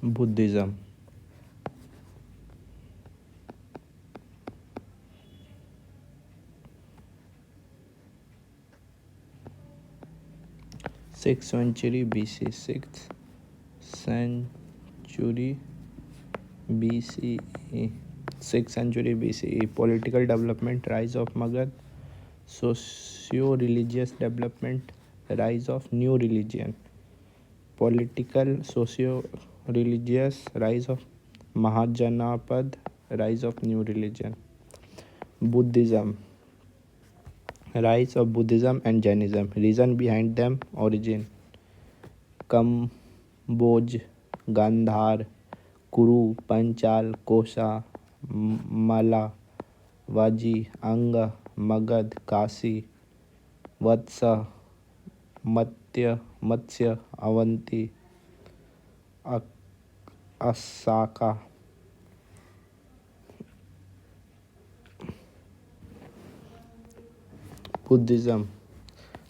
Buddhism. Sixth century BC. Century BCE. 6th century BCE. Political development, rise of Magad. Socio-religious development, rise of new religion. Political, socio-religious, rise of Mahajanapad, rise of new religion. Buddhism, rise of Buddhism and Jainism. Reason behind them, origin. Kamboj, Gandhar, Kuru, Panchal, Kosa, Mala, Vaji, Anga, Magad, Kasi, Vatsa, Matsya, Avanti, Asaka. Buddhism,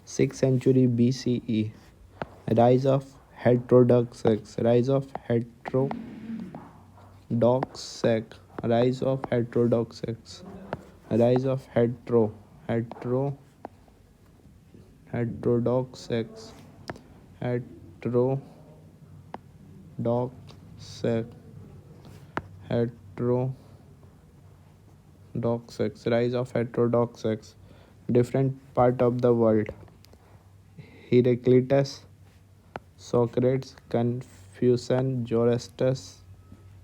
6th century BCE. Rise of heterodox sects. Rise of heterodox sect. Rise of heterodox sects. Rise of heterodox sects. Heterodox sect. Heterodox sects. Rise of heterodox sects. Different part of the world. Heraclitus, Socrates, Confucius, Zoroaster.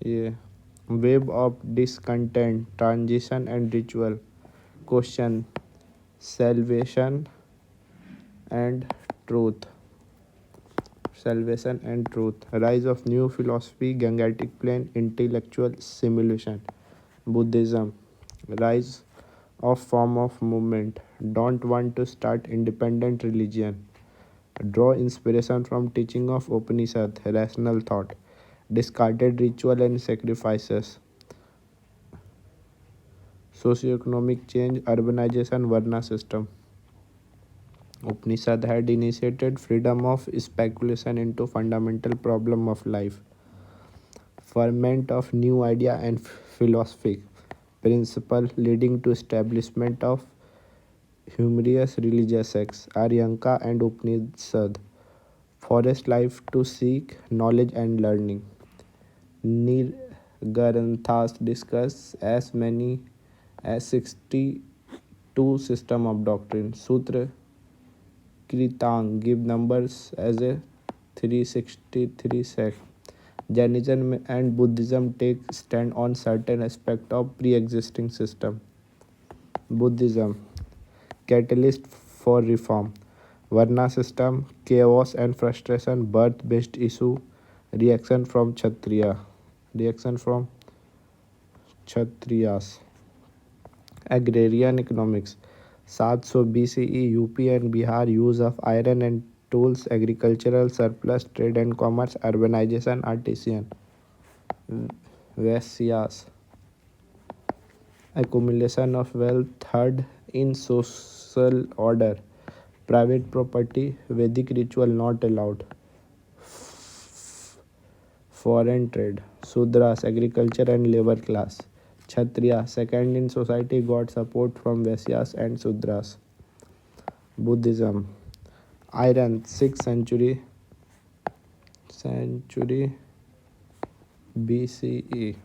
Yeah. Web of discontent, transition and ritual. Question: salvation and truth. Salvation and truth. Rise of new philosophy, Gangetic plane, intellectual simulation. Buddhism, rise of form of movement. Don't want to start independent religion. Draw inspiration from teaching of Upanishad, rational thought. Discarded ritual and sacrifices. Socioeconomic change, urbanization, Varna system. Upanishad had initiated freedom of speculation into fundamental problem of life. Ferment of new idea and philosophic principle leading to establishment of humorous religious sects. Aryanka and Upanishad. Forest life to seek knowledge and learning. Nirgaranthas discuss as many as 62 system of doctrine. Sutra Kritang give numbers as a 363 sect. Jainism and Buddhism take stand on certain aspect of pre-existing system. Buddhism, catalyst for reform. Varna system, chaos and frustration, birth-based issue, reaction from Kshatriyas. Agrarian economics, 700 BCE, UP and Bihar, use of iron and tools, agricultural surplus, trade and commerce, urbanization, artisan. Vaisyas, accumulation of wealth. Third in social order, private property, Vedic ritual not allowed. Foreign trade. Sudras, agriculture and labor class. Kshatriya, second in society, got support from Vaisyas and Sudras. Buddhism, iron, 6th century BCE.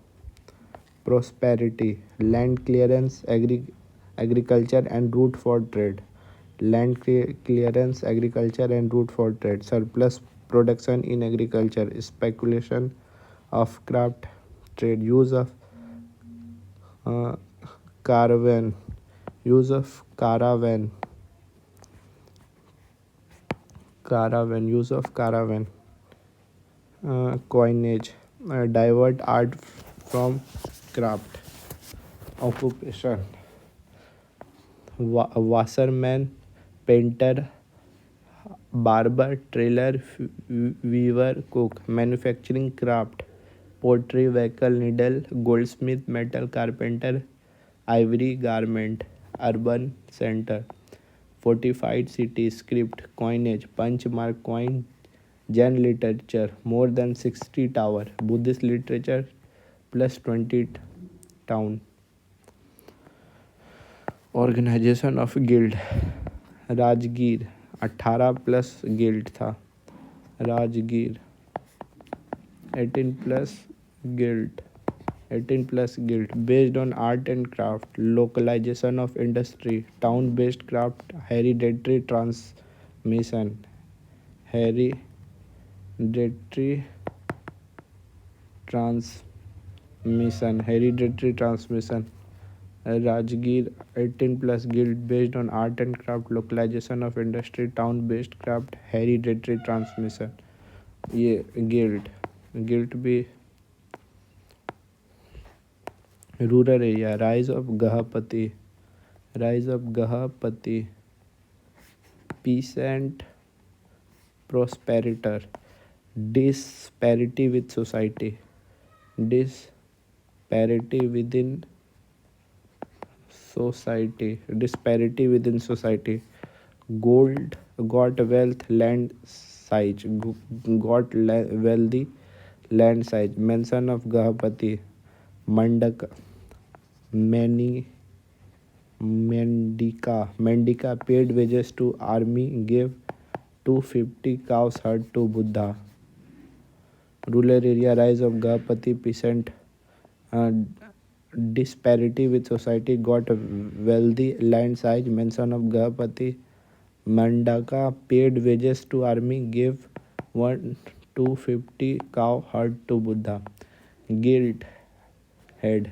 Prosperity, land clearance, agriculture and route for trade. Land clearance, agriculture and route for trade. Surplus production in agriculture, speculation of craft trade. Use of caravan. Use of caravan. Use of caravan. Coinage, divert art from craft. Occupation, washerman, painter, barber, tailor, weaver, cook. Manufacturing craft, pottery, vehicle, needle, goldsmith, metal, carpenter, ivory, garment. Urban center, fortified city, script, coinage, punch mark coin, Jain literature more than 60 tower. Buddhist literature plus 20 town. Organization of guild. Rajgir 18 plus guild था. Rajgir 18 plus guild. 18 plus guild based on art and craft. Localization of industry. Town based craft. Hereditary transmission. Hereditary transmission. Hereditary transmission. Rajgir 18 plus guild based on art and craft. Localization of industry. Town based craft. Hereditary transmission. ये guild भी. Rural area. Rise of gahapati. Peasant prosperity. disparity with society. Disparity within society. Gold got wealth, land size. Got wealthy, land size. Mention of Gahapati. Mandaka. Mendika paid wages to army, gave 250 cows herd to Buddha. Rural area. Rise of Gahapati. Peasant. Disparity with society. Got wealthy, land size. Mention of Gahapati. Mandaka paid wages to army, gave 250 cow herd to Buddha. Guilt head.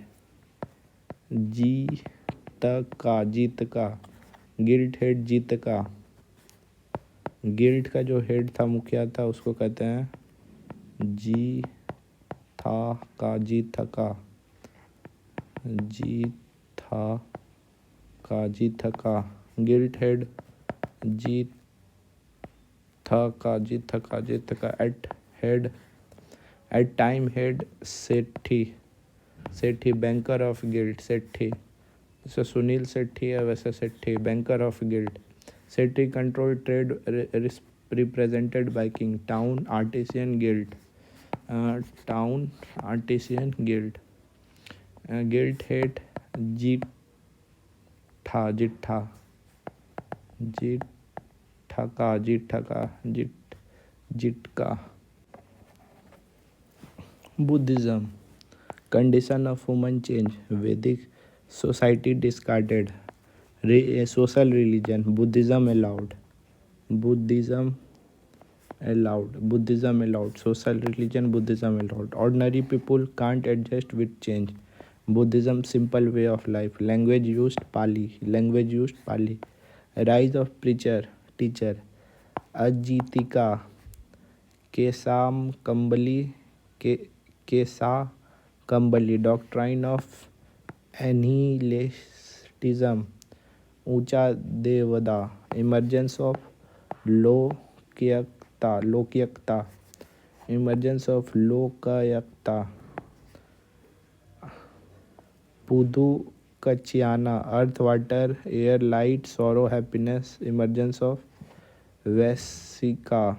जीत का. Guilt head. जीत का. Guilt का जो head था, मुखिया था, उसको कहते हैं जीत का. Guilt head. जीत का. At head. At time head. Sethi. Banker of guild. Sethi जैसे सुनील सेठी है, वैसे Sethi. Banker of guild. Sethi control trade represented by king. Town artisan guild. Guild head. जिटका. Buddhism. Condition of human change. Vedic society discarded. Social religion. Buddhism allowed. Social religion. Buddhism allowed. Ordinary people can't adjust with change. Buddhism simple way of life. Language used Pali. Rise of teacher. Ajitika. Kesa Kambali. Doctrine of annihilatism. ऊंचा देवदा. Emergence of लोकयकता. Pakudha Kachchayana. Earth, water, air, light, sorrow, happiness. Emergence of Vaisheshika.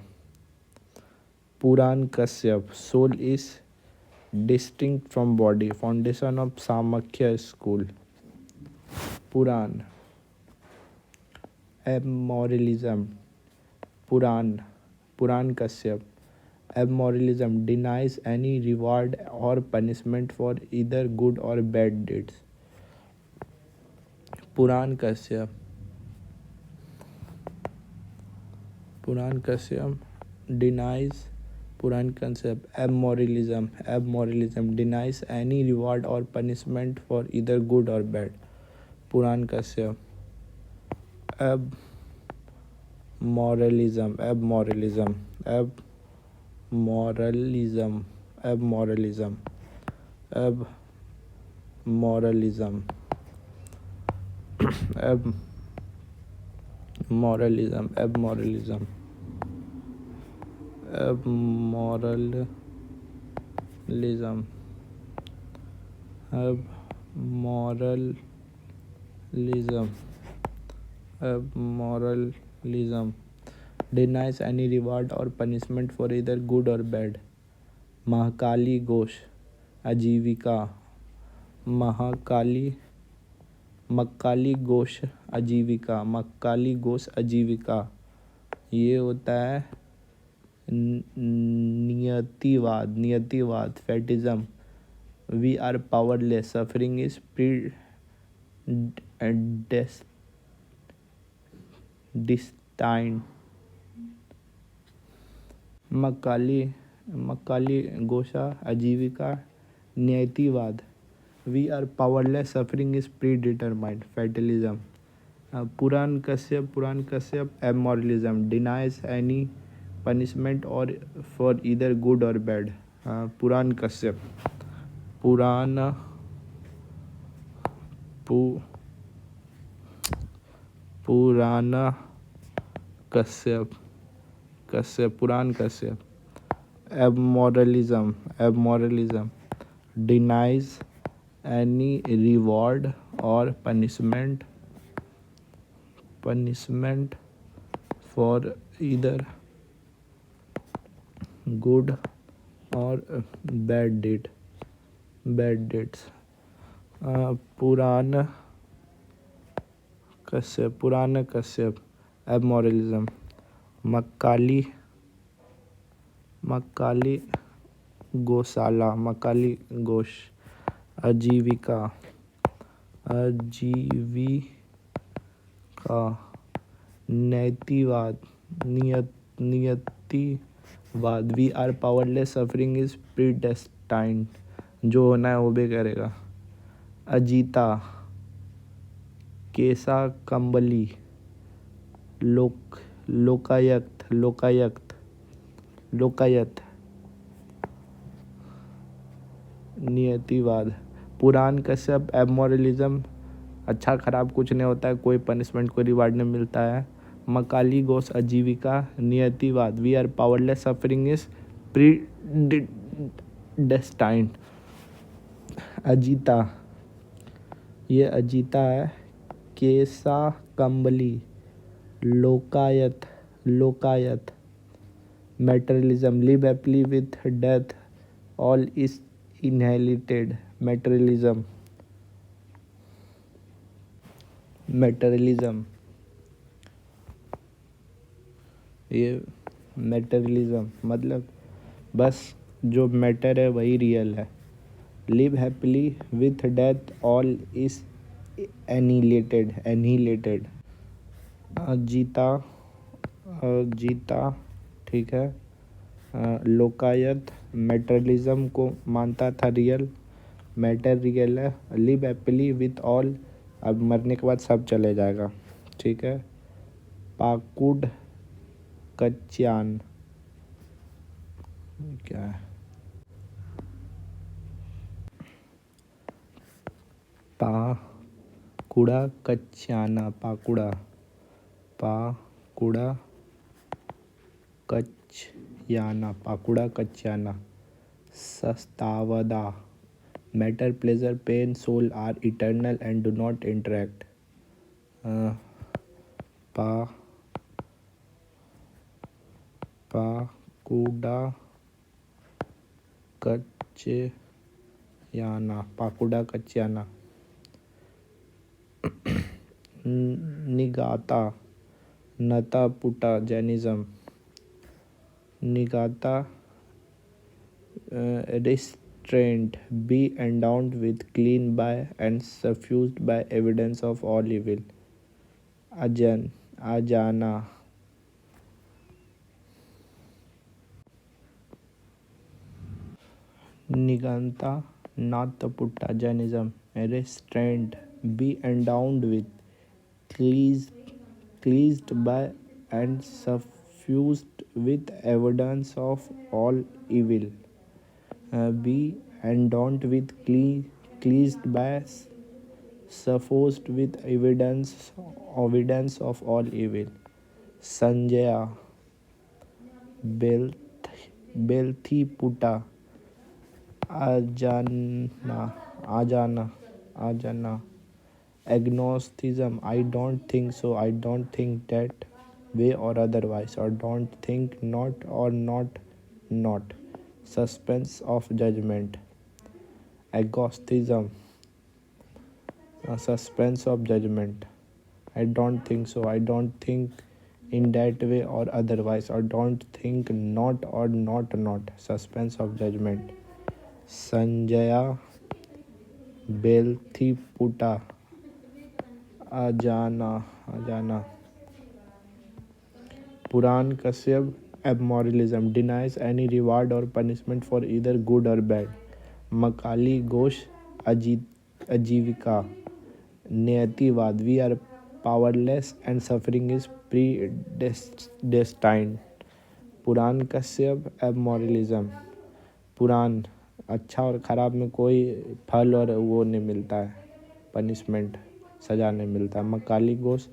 Purana Kashyapa. Soul is distinct from body. Foundation of Samakya school. Puran. Abmoralism. Puran Kashyap. Abmoralism denies any reward or punishment for either good or bad deeds. Puran Kashyap denies. Puran concept. Abmoralism denies any reward or punishment for either good or bad. Puran Kashyap. Abmoralism. Abmoralism. denies any reward or punishment for either good or bad. Mahakali Ghosh आजीविका, महाकाली मक्काली घोष आजीविका, मक्काली घोष आजीविका ये होता है नियतिवाद, नियतिवाद fatalism. We are powerless, suffering is predestined. Makkhali Makkhali Ghosha Ajivika नियतिवाद. We are powerless, suffering is predetermined fatalism. Purana Kashyapa amoralism, denies any punishment or for either good or bad. Purana Kashyapa Purana Purana Kashyapa Purana Kashyapa. Amoralism denies any reward or punishment for either good or bad deeds. Purana Kashyapa amoralism. Makkhali Goshala, Makkhali Ghosha Ajivika नैतिवाद नियतिवाद. We are powerless, suffering is predestined. जो होना है वो भी करेगा. अजीता केसा कंबली लोकायत नियतिवाद. पुराण कश्यप एबमोरलिज्म, अच्छा खराब कुछ नहीं होता है, कोई पनिशमेंट कोई रिवार्ड नहीं मिलता है. मकाली घोष आजीविका नियतिवाद. We are powerless, suffering is predestined. Ajita ये अजीता है. Kesa Kambali Lokayata materialism. Live happily with death, all is inherited. Materialism ये मेटेरियलिज्म मतलब बस जो मैटर है वही रियल है. Live happily with death, all is annihilated. जीता ठीक है. लोकायत मेटेरियलिज्म को मानता था रियल, मैटर रियल है. लिव हैप्पीली विथ ऑल, अब मरने के बाद सब चले जाएगा. ठीक है. पाकुड़ कच्यान क्या है? पाकुड़ा कच्याना, पाकुड़ा कच्याना. सस्तावदा. Matter, pleasure, pain, soul are eternal and do not interact. Pakudha Kachchayana. Nigantha Nataputta Jainism. Nigantha restraint, be endowed with clean by and suffused by evidence of all evil. Ajana Niganta Nathaputta Jainism. Restraint, be endowed with, pleased by and suffused with evidence of all evil. Be endowed with, pleased by, suffused with evidence of all evil. Sanjaya Belthiputta Ajana. Agnosticism, I don't think so, I don't think that. way or otherwise, or don't think, not or not. Suspense of judgment. Agnosticism. Suspense of judgment. I don't think so. I don't think in that way or otherwise, or don't think, not or not. Suspense of judgment. Sanjaya Belthiputa. Ajana. Puran Kashyap. Abmoralism. Denies any reward or punishment for either good or bad. Makali Ghosh. Ajivika. Niyativad. We are powerless and suffering is predestined. पुराण कश्यप एबमोरलिज्म. पुराण अच्छा और ख़राब में कोई फल और वो नहीं मिलता है, पनिशमेंट सज़ा नहीं मिलता. मकाली घोष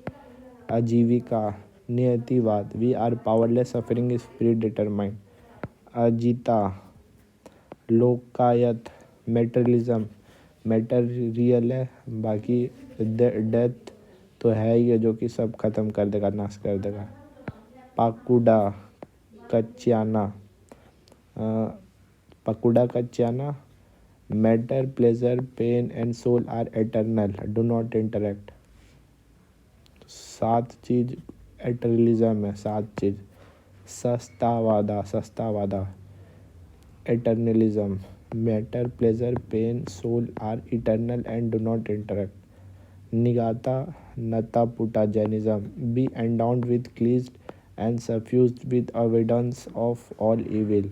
आजीविका नियतिवाद. We are powerless, suffering is predetermined. Ajita Lokayata materialism. Matter real है, बाकी डेथ तो है ही है जो कि सब खत्म कर देगा, नाश कर देगा. Pakudha Kachchayana. Pakudha Kachchayana. Matter pleasure pain and soul are eternal, do not interact. 7 चीज एटर्नलिज्म है, 7 चीज. सस्तावादा eternalism. Matter pleasure pain soul are eternal and do not interact. Nigantha Nataputta Jainism. Be endowed with cleansed and suffused with evidence of all evil.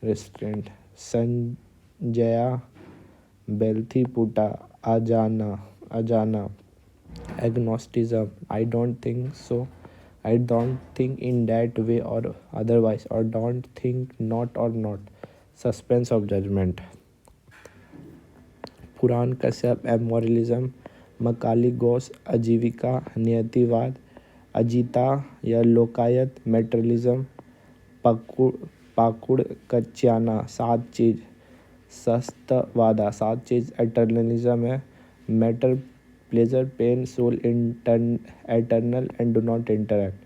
Restraint. Sanjaya Belthiputa Ajana. Agnosticism. I don't think so. I don't think in that way or otherwise, or don't think, not or not. Suspense of judgment. पुराण कश्यप एबमोरलिज्म. मकाली घोष आजीविका नियतिवाद. अजीता या लोकायत materialism. Pakur कच्चियाना 7 चीज. सस्तवादा 7 चीज eternalism है. Matter pleasure pain soul eternal and do not interact.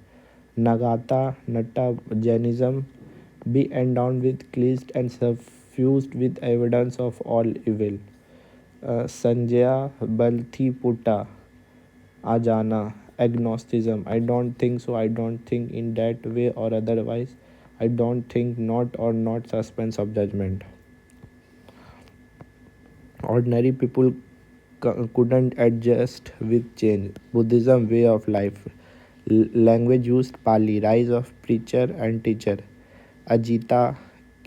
Nigantha Nataputta Jainism. Be endowed with cleansed and suffused with evidence of all evil. Sanjaya Belatthiputta आजाना agnosticism. I don't think so. I don't think in that way or otherwise. I don't think, not or not. Suspense of judgment. Ordinary people couldn't adjust with change. Buddhism way of life. Language used Pali. Rise of preacher and teacher. Ajita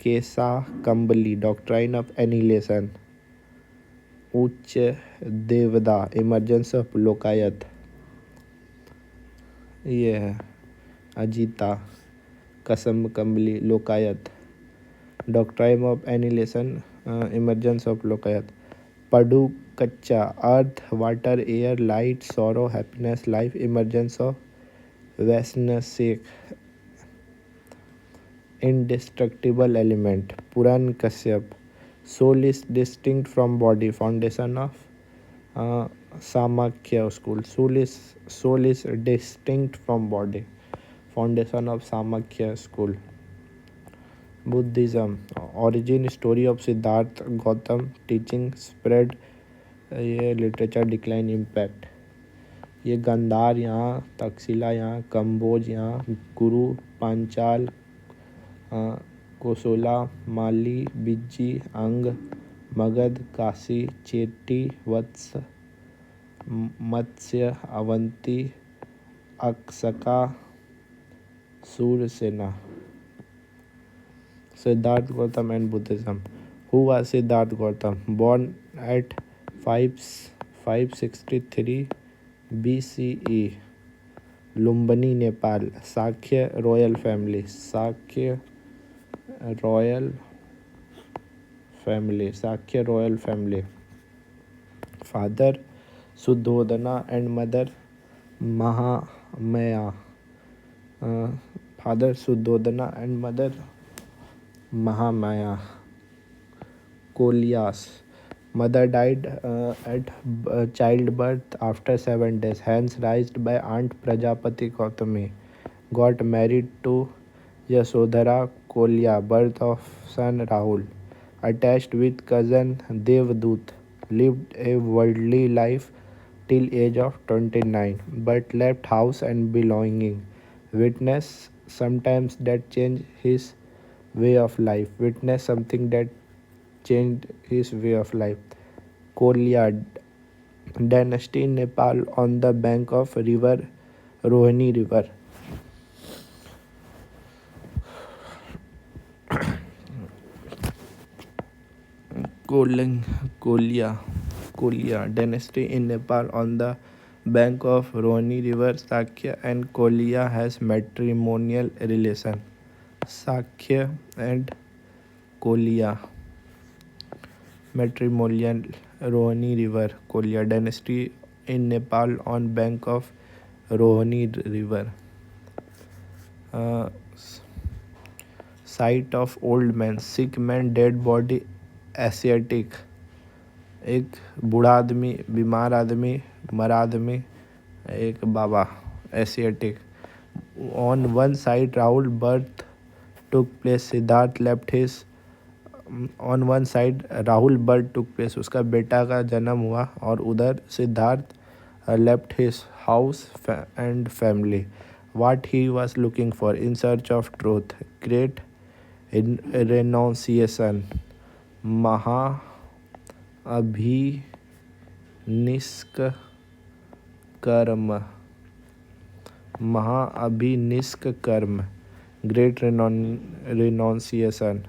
Kesa Kambali. Doctrine of annihilation. Uch Devada. Emergence of Lokayat. ये है Ajita Kesa Kambali Lokayata. Doctrine of annihilation. Emergence of Lokayata. Pakudha Kachchayana. Earth water air light sorrow happiness life. Emergence of Vaisheshika. Indestructible element. Purana Kashyapa. Soul is distinct from body. Foundation of Samakya school. Soul is distinct from body. Foundation of Samakya school. Buddhism. Origin story of Siddhartha Gautam. Teaching spread. ये literature decline impact. ये गंधार यहाँ, तक्षशिला यहाँ, कंबोज यहाँ, गुरु पांचाल, कोसोला, माली, बिज्जी, अंग, मगध, काशी, चेटी, वत्स, मत्स्य, Avanti, अक्सका, सूरसेना. Siddhartha Gautam and Buddhism. Who was Siddhartha Gautam? Born at 563 BCE. Lumbini Nepal. Shakya royal family. Shakya royal family. Father Suddhodana and mother Mahamaya. Father Suddhodana and mother Mahamaya. Koliyas. Mother died at childbirth after 7 days. Hence raised by Aunt Prajapati Gautami. got married to Yasodhara Kolia, birth of son Rahul. Attached with cousin Devdut, lived a worldly life till age of 29, but left house and belonging. Witness sometimes that changed his way of life. Witness something that changed his way of life. Kolia dynasty in Nepal on the bank of river Rohini river. Koling, Kolia, Kolia dynasty in Nepal on the bank of Rohini river. Sakya and Kolia has matrimonial relation. Sakya and Kolia matrimonial Rohini river. Kolia dynasty in Nepal on bank of Rohini river. Uh, Sight of old man, sick man, dead body, ascetic एक बूढ़ा आदमी, बीमार आदमी, मरा आदमी, एक बाबा, ascetic. On one side Rahul birth took place, Siddhartha left his. On one side Rahul birth took place, उसका बेटा का जन्म हुआ, और उधर Siddhartha left his house and family. What he was looking for, in search of truth, great renunciation, महा अभिनिष्क कर्म, great renunciation.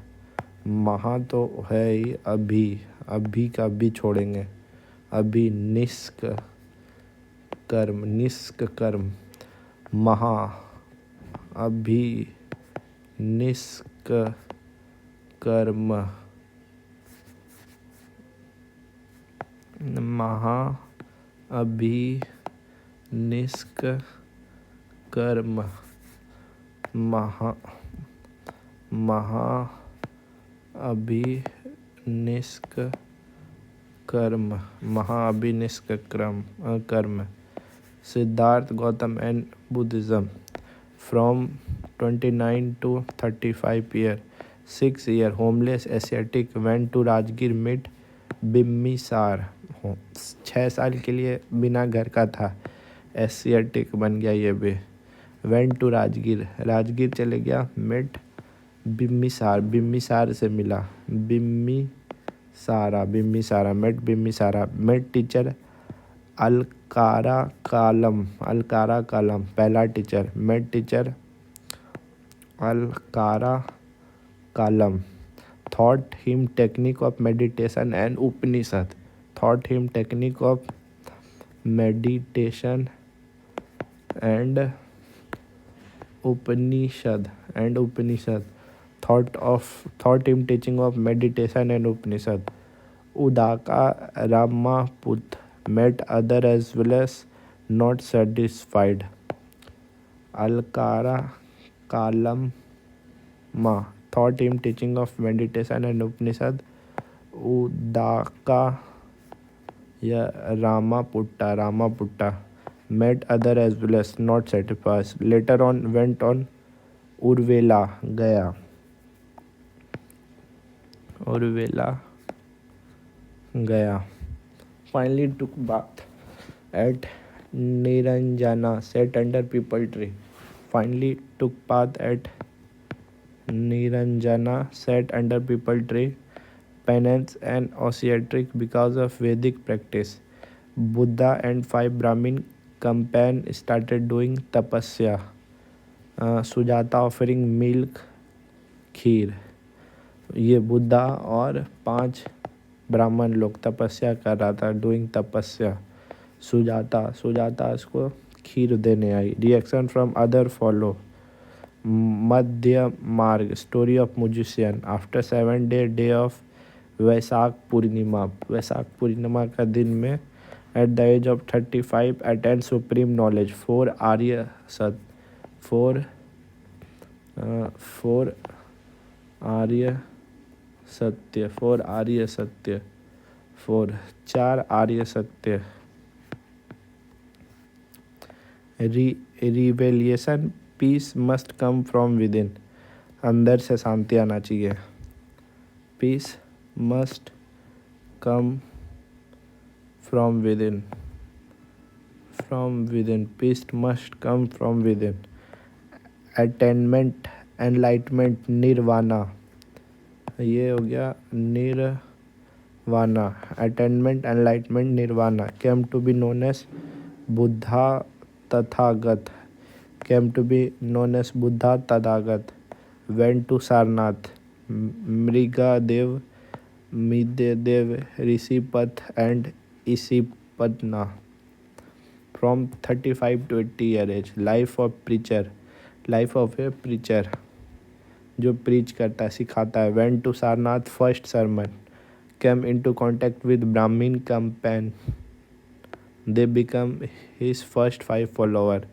महा तो है ही, अभी का भी छोड़ेंगे. अभिनिष्क कर्म, महा अभिनिष्क कर्म, महा अभिनिष्क कर्म, महा अभिनिष्क कर्म. Siddharth Gautam and Buddhism. From 29 to 35 year, 6 year, homeless Asiatic went to Rajgir meet Bimbisara. 6 साल के लिए बिना घर का था, एशियाटिक बन गया ये भी. वेंट टू राजगीर चले गया. मेट बिम्बिसार से मिला. मेट बिम्बिसारा. मेट टीचर अलकारा कालम, पहला teacher. Met teacher अलकारा column. Taught him technique of meditation and Upanishad. Taught him technique of meditation and Upanishad. Taught him teaching of meditation and Upanishad. Udaka Ramaput met other as well as not satisfied. Alkara Kalama taught him teaching of meditation and Upanishad. Udaka Ramaputta met other as well as not satisfied. Later on went on Urvela gaya. Finally took bath at Niranjana, sat under people tree. Finally took bath at Niranjana, sat under people tree. Penance and ascetic because of Vedic practice. Buddha and 5 Brahmin companions started doing tapasya. Sujata offering milk, खीर. ये बुद्धा और 5 ब्राह्मण लोग तपस्या कर रहा था, doing तपस्या. सुजाता इसको खीर देने आई. Reaction from other follow. मध्य मार्ग, story of musician. After 7 day of Vaishakha Purnima का दिन में at the age of 35 attend supreme knowledge. 4 आर्य सत्य. Revelation peace must come from within, अंदर से शांति आना चाहिए। Peace must come from within, peace must come from within. Attainment, enlightenment, nirvana, ये हो गया nirvana. Attainment, enlightenment, nirvana came to be known as Buddha Tathagata, came to be known as Buddha Tathagata. Went to Sarnath, Mrigadava, Migadava, Rishipatana and Isipatana. From 35 to 80 year age. Life of preacher, life of a preacher, जो preach करता है, सिखाता है। Went to Sarnath, first sermon. Came in to contact with Brahmin companion, they become his first 5 follower.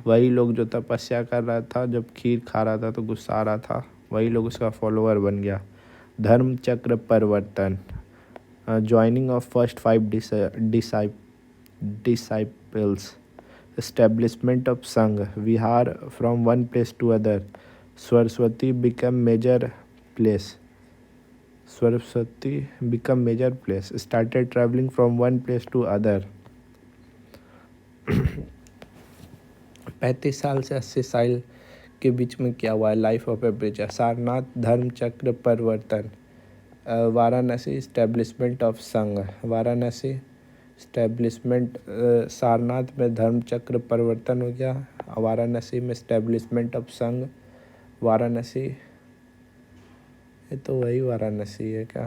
वही लोग जो तपस्या कर रहा था, जब खीर खा रहा था तो गुस्सा आ रहा था, वही लोग उसका फॉलोअर बन गया। धर्म चक्र परिवर्तन, joining of first 5 disciples, establishment of Sangh, Vihar from one place to other. Saraswati become major place. Saraswati become major place. Started traveling from one place to other. 35 साल से 80 साल के बीच में क्या हुआ है? Life of a preacher. Sarnath, धर्म चक्र परिवर्तन। वाराणसी, इस्टेब्लिशमेंट ऑफ संघ। वाराणसी, इस्टेब्लिशमेंट। सारनाथ में धर्म चक्र परिवर्तन हो गया, वाराणसी में इस्टेब्लिशमेंट ऑफ संघ। वाराणसी, ये तो वही वाराणसी है क्या?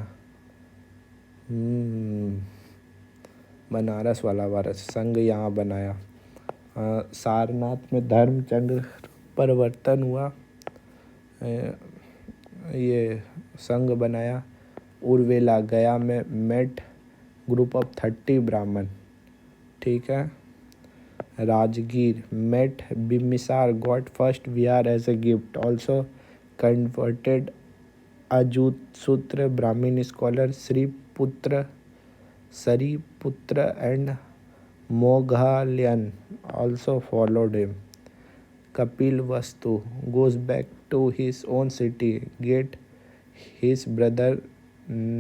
बनारस वाला वाराणसी, संघ यहाँ बनाया। सारनाथ में धर्म चक्र परिवर्तन हुआ, ये संघ बनाया। उर्वेला, गया में मेट ग्रुप ऑफ 30 ब्राह्मण, ठीक है। Rajgir, met Bimbisara, got first vihara as a gift, also converted अजूत सूत्र Brahmin scholar Sariputra and Moggallana also followed him. Kapil Vastu goes back to his own city, get his brother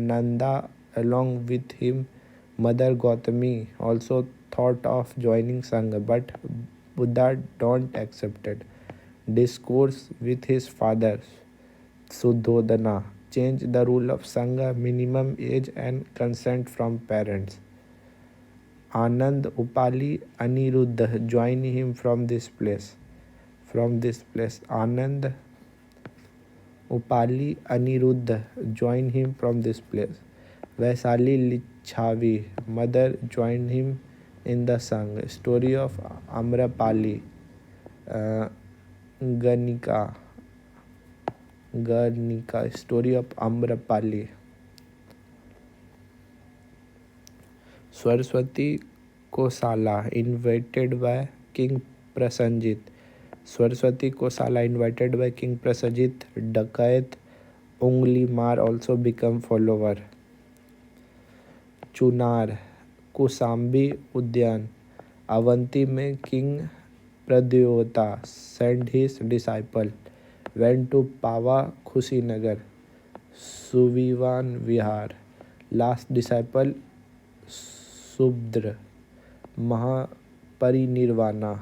Nanda along with him. Mother Gautami also thought of joining Sangha, but Buddha don't accept it. Discourse with his father Suddhodana, change the rule of Sangha, minimum age and consent from parents. Anand Upali Aniruddha join him from this place. Anand Upali Aniruddha join him from this place. Vaisali Lichavi, mother joined him in the Sangha. Story of Amrapali, Ganika, story of Amrapali. Saraswati Kosala invited by King Prasenjit. Saraswati Kosala invited by King Prasenjit. Dakayat Unglimar also become follower. Chunar, Kusambi Udyan, Avanti में King Pradyota sent his disciple. Went to Pava Khushinagar, Suvivan Vihar. Last disciple Subdra, Mahaparinirvana.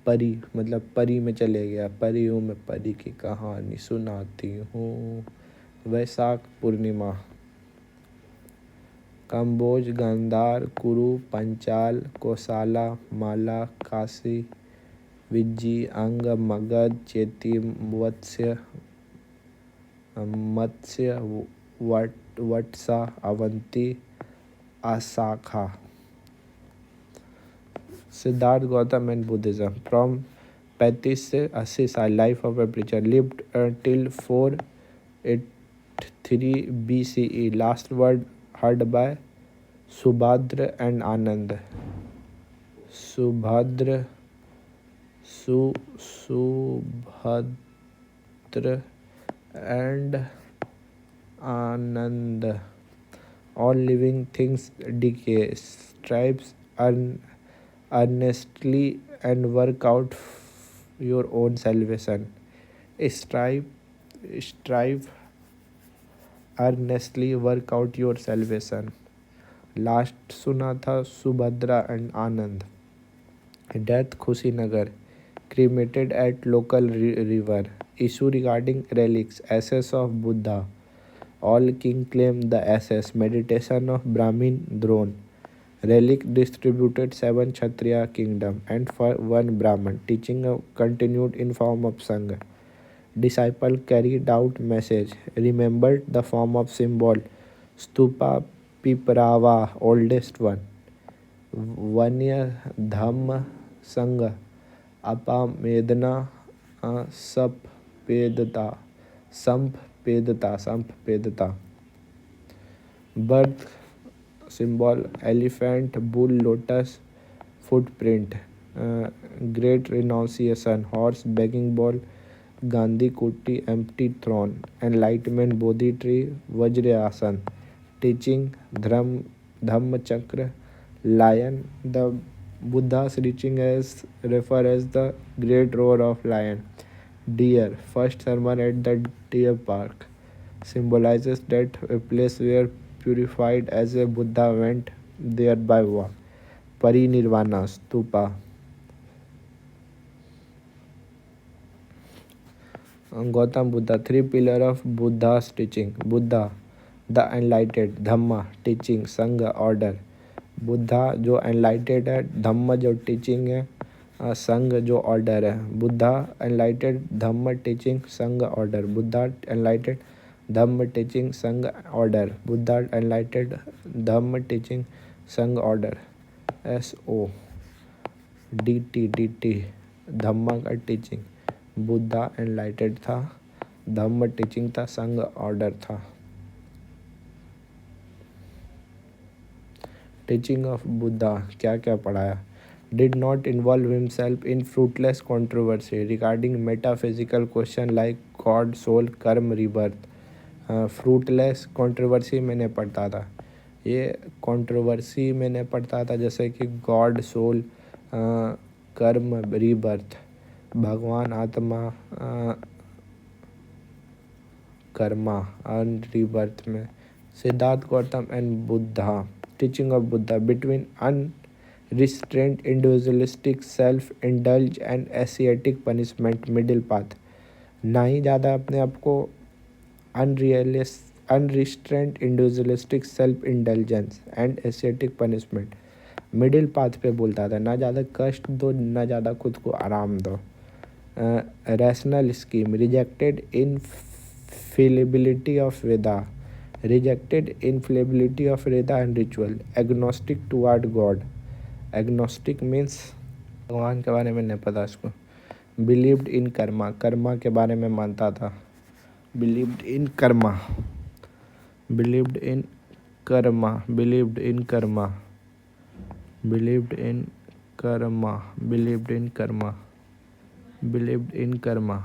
परी मतलब परी में चले गया, परियों में परी की कहानी सुनाती हूँ। वैशाख पूर्णिमा। कंबोज, गांधार, कुरु, पंचाल, कोसाला, माला, Kashi, Vajji, Anga, Magadha, Chedi, Matsya, Vatsa, Avanti, Assaka. Siddhartha Gautama and Buddhism. From 35 से 80 साल। Life of a preacher, lived till 483 BCE। Last word heard by Subhadra and Ananda. Subhadra and Ananda. All living things decay. Strives earnestly and work out your own salvation. Strive, strive earnestly, work out your salvation. Last सुना था Subhadra and Anand. Death Kushinagar, cremated at local river. Issue regarding relics, ashes of Buddha. All king claim the ashes. Meditation of Brahmin Drone. Relic distributed 7 Kshatriya kingdom and for 1 Brahman. Teaching continued in form of Sangha. Disciple carried out message. Remembered the form of symbol. Stupa Piprava, oldest one. Vanya Dhamma Sangha. Apavedana Sampedata. Sampedata. Birth symbol elephant, bull, lotus, footprint. Great renunciation, horse, begging bowl, Gandhi Kuti, empty throne. Enlightenment, Bodhi tree, Vajrayasan. Teaching, Dhamma Chakra, lion. The Buddha's reaching as refer as the great roar of lion. Deer, first sermon at the deer park, symbolizes that a place where purified as a Buddha went there by walk. Parinirvana, stupa. Gautam Buddha, 3 pillars of Buddha's teaching. Buddha, the enlightened. Dhamma, teaching. Sangha, order. Buddha जो एनलाइटेड है, धम्म जो teaching है, संघ जो order है. बुद्धा एनलाइटेड, धम्म teaching, संघ order. Buddha एनलाइटेड, धम्म teaching, संघ order. Buddha एनलाइटेड, धम्म teaching, संघ ऑर्डर. SODT, धम्मा का टीचिंग. बुद्धा एनलाइटेड था, धम्म टीचिंग था, संघ ऑर्डर था. टीचिंग ऑफ बुद्धा क्या क्या पढ़ाया. Did not involve himself in fruitless controversy regarding metaphysical question like god, soul, karma, rebirth. Fruitless controversy मैंने पढ़ता था. ये कंट्रोवर्सी मैंने पढ़ता था जैसे कि गॉड, सोल, कर्म, रीबर्थ, भगवान, आत्मा, कर्मा एंड रीबर्थ में. Siddharth Gautama and Buddha. Teaching of Buddha, between unrestrained individualistic self-indulge and ascetic punishment, middle path. ना ही ज़्यादा अपने आप को unrestrained individualistic self-indulgence and ascetic punishment, middle path पे बोलता था. ना ज़्यादा कष्ट दो, ना ज़्यादा खुद को आराम दो. Rational scheme, rejected infallibility of Veda. Rejected infallibility of Veda and ritual. Agnostic toward God. Agnostic means भगवान के बारे में नहीं पता इसको. Believed in karma. कर्मा के बारे में मानता था. Believed in karma. Believed in karma. Believed in karma. Believed in karma. Believed in karma. Believed in karma.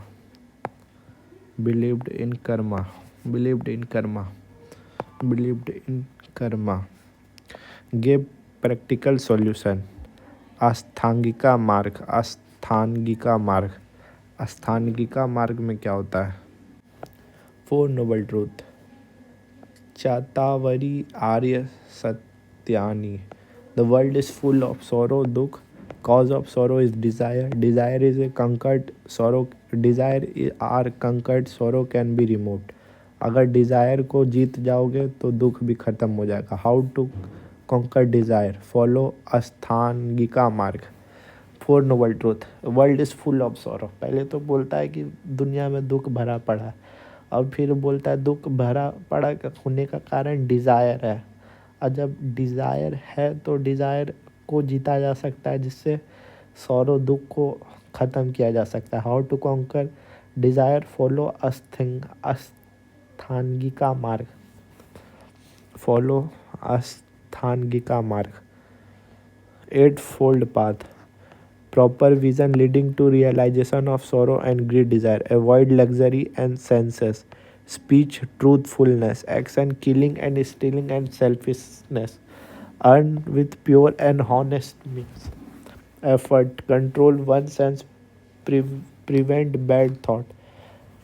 Believed in karma. Believed in karma. Believed in karma. Gave practical solution. अस्थांगिका मार्ग. अस्थांगिका मार्ग. अस्थांगिका मार्ग में क्या होता है. 4 noble truth. Chatvari Arya Satyani. The world is full of sorrow, dukh. Cause of sorrow is desire. Desire is a conquered sorrow. Desire are conquered, sorrow can be removed. अगर desire को जीत जाओगे तो दुख भी ख़त्म हो जाएगा. How to conquer desire. Follow Ashtangika marga. 4 noble truth. World is full of sorrow. पहले तो बोलता है कि दुनिया में दुख भरा पड़ा है, और फिर बोलता है दुख भरा पड़ा होने का कारण डिज़ायर है. और जब डिज़ायर है तो डिज़ायर को जीता जा सकता है, जिससे सॉरो, दुख को ख़त्म किया जा सकता है. How to conquer desire. Follow Ashtangika marga. Follow Ashtangika मार्ग. 8-fold path. Proper vision leading to realization of sorrow and greed desire. Avoid luxury and senses. Speech, truthfulness. Action, killing and stealing and selfishness. Earn with pure and honest means. Effort, control one sense prevent bad thought.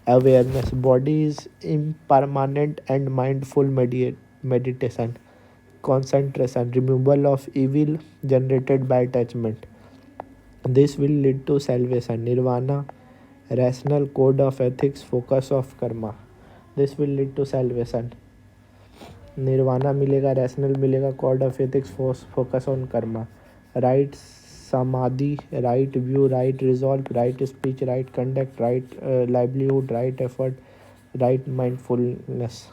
Awareness, body is impermanent and mindful meditation. Concentration, removal of evil generated by attachment. This will lead to salvation. Nirvana, rational code of ethics, focus of karma. This will lead to salvation. Nirvana मिलेगा, rational मिलेगा, code of ethics, focus on karma, right samadhi, right view, right resolve, right speech, right conduct, right livelihood, right effort, right mindfulness,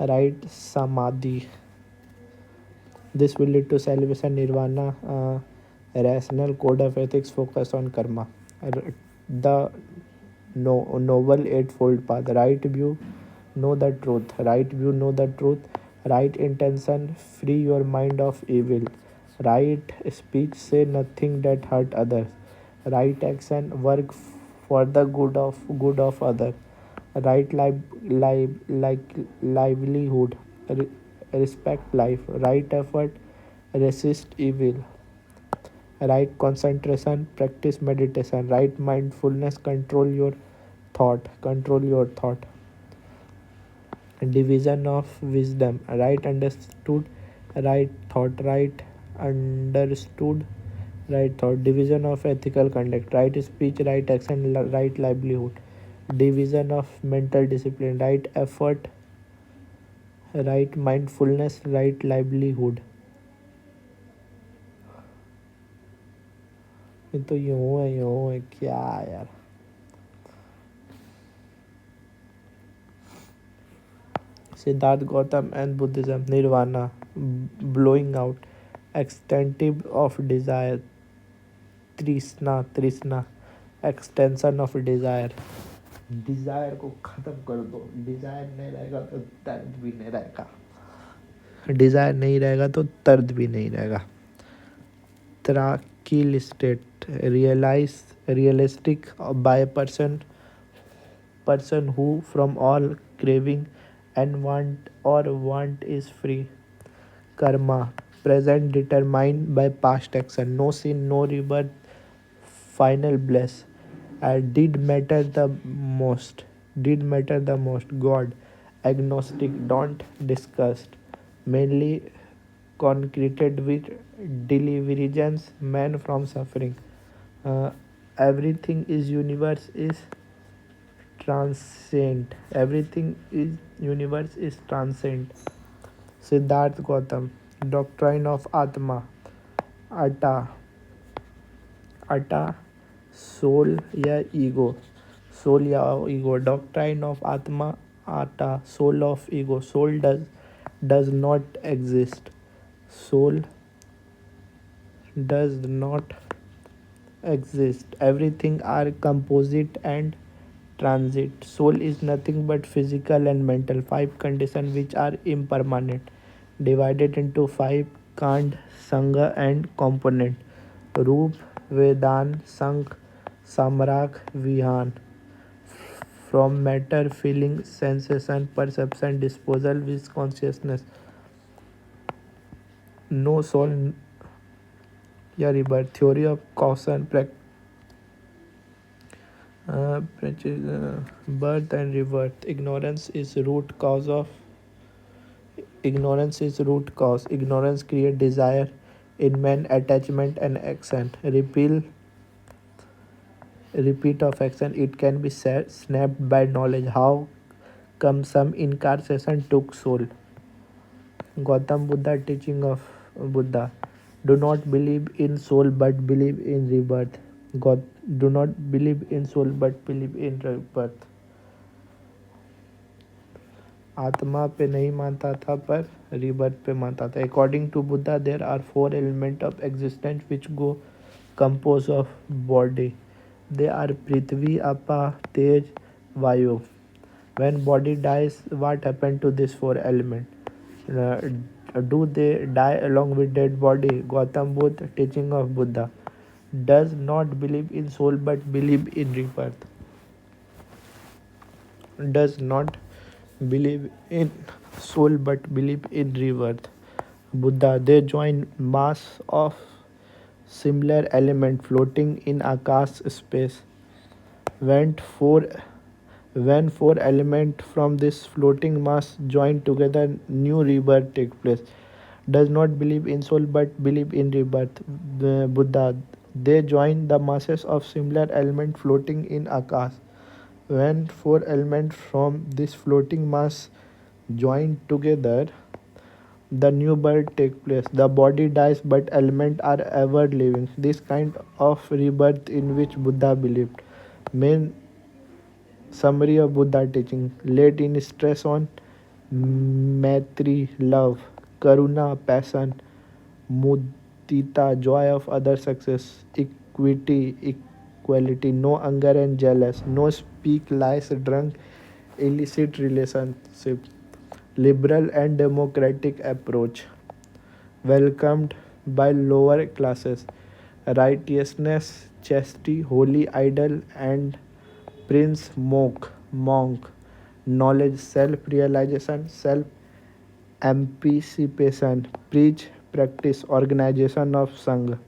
right samadhi. This will lead to salvation, nirvana, rational code of ethics, focus on karma. The noble eightfold path, right view, know the truth, right view, know the truth, right intention, free your mind of evil, right speech, say nothing that hurt others, right action, work for the good of other, right livelihood, respect life, right effort, resist evil, right concentration, practice meditation, right mindfulness, control your thought, division of wisdom, right understood, right thought, right understood, right thought, division of ethical conduct, right speech, right action, right livelihood, division of mental discipline, right effort, right mindfulness, right livelihood. ये तो यूं है क्या यार. Siddharth Gautam and Buddhism, Nirvana, blowing out, extensive of desire, Trishna, extension of desire. Desire को खत्म कर दो, डिजायर नहीं रहेगा तो दर्द भी नहीं रहेगा, डिजायर नहीं रहेगा तो दर्द भी नहीं रहेगा. tranquil state, realistic by person who from all craving and want is free. Karma, present determined by past action, no sin, no rebirth, final bliss. Did matter the most, God, agnostic, don't discuss, mainly concreted with deliverance, man from suffering. Uh, everything is universe is transcend. Everything is universe is transcend. Siddharth Gautam, doctrine of Atma, Atta, Atta, soul या ego, soul या ego, doctrine of Atma, Atta, soul of ego, soul does not exist, soul does not exist, everything are composite and transit, soul is nothing but physical and mental, five conditions which are impermanent, divided into five kand, sanga and component, रूप, वेदान, संख, samrak, vihan, from matter, feeling, sensation, perception, disposal with consciousness, no soul या rebirth, theory of caution, birth and rebirth, ignorance is root cause, ignorance create desire in man, attachment and action, repeat of action, it can be snapped by knowledge. How come some incarceration took soul? Gautam Buddha, teaching of Buddha, do not believe in soul but believe in rebirth. God, do not believe in soul but believe in rebirth. आत्मा पे नहीं मानता था पर rebirth पे मानता था. According to Buddha, there are four elements of existence which go composed of body. They are Prithvi, Apa, Tej, Vayu. When body dies, what happened to these four elements? Do they die along with dead body? Gautam Buddha, teaching of Buddha, does not believe in soul but believe in rebirth. Does not believe in soul but believe in rebirth. Buddha, they join mass of similar element floating in Akash space. Went four When four elements from this floating mass join together, new rebirth takes place. Does not believe in soul but believe in rebirth. The Buddha, they join the masses of similar element floating in Akash. When four elements from this floating mass join together, the new birth takes place. The body dies, but elements are ever living. This kind of rebirth in which Buddha believed. Main summary of Buddha teaching: laid in stress on Maitri, love; Karuna, passion; Mudita, joy of other success; equity, equality; no anger and jealous; no speak lies, drunk, illicit relationships; liberal and democratic approach; welcomed by lower classes; righteousness, chastity, holy idol, and prince monk; knowledge, self realization, self emancipation; preach, practice, organization of Sangha.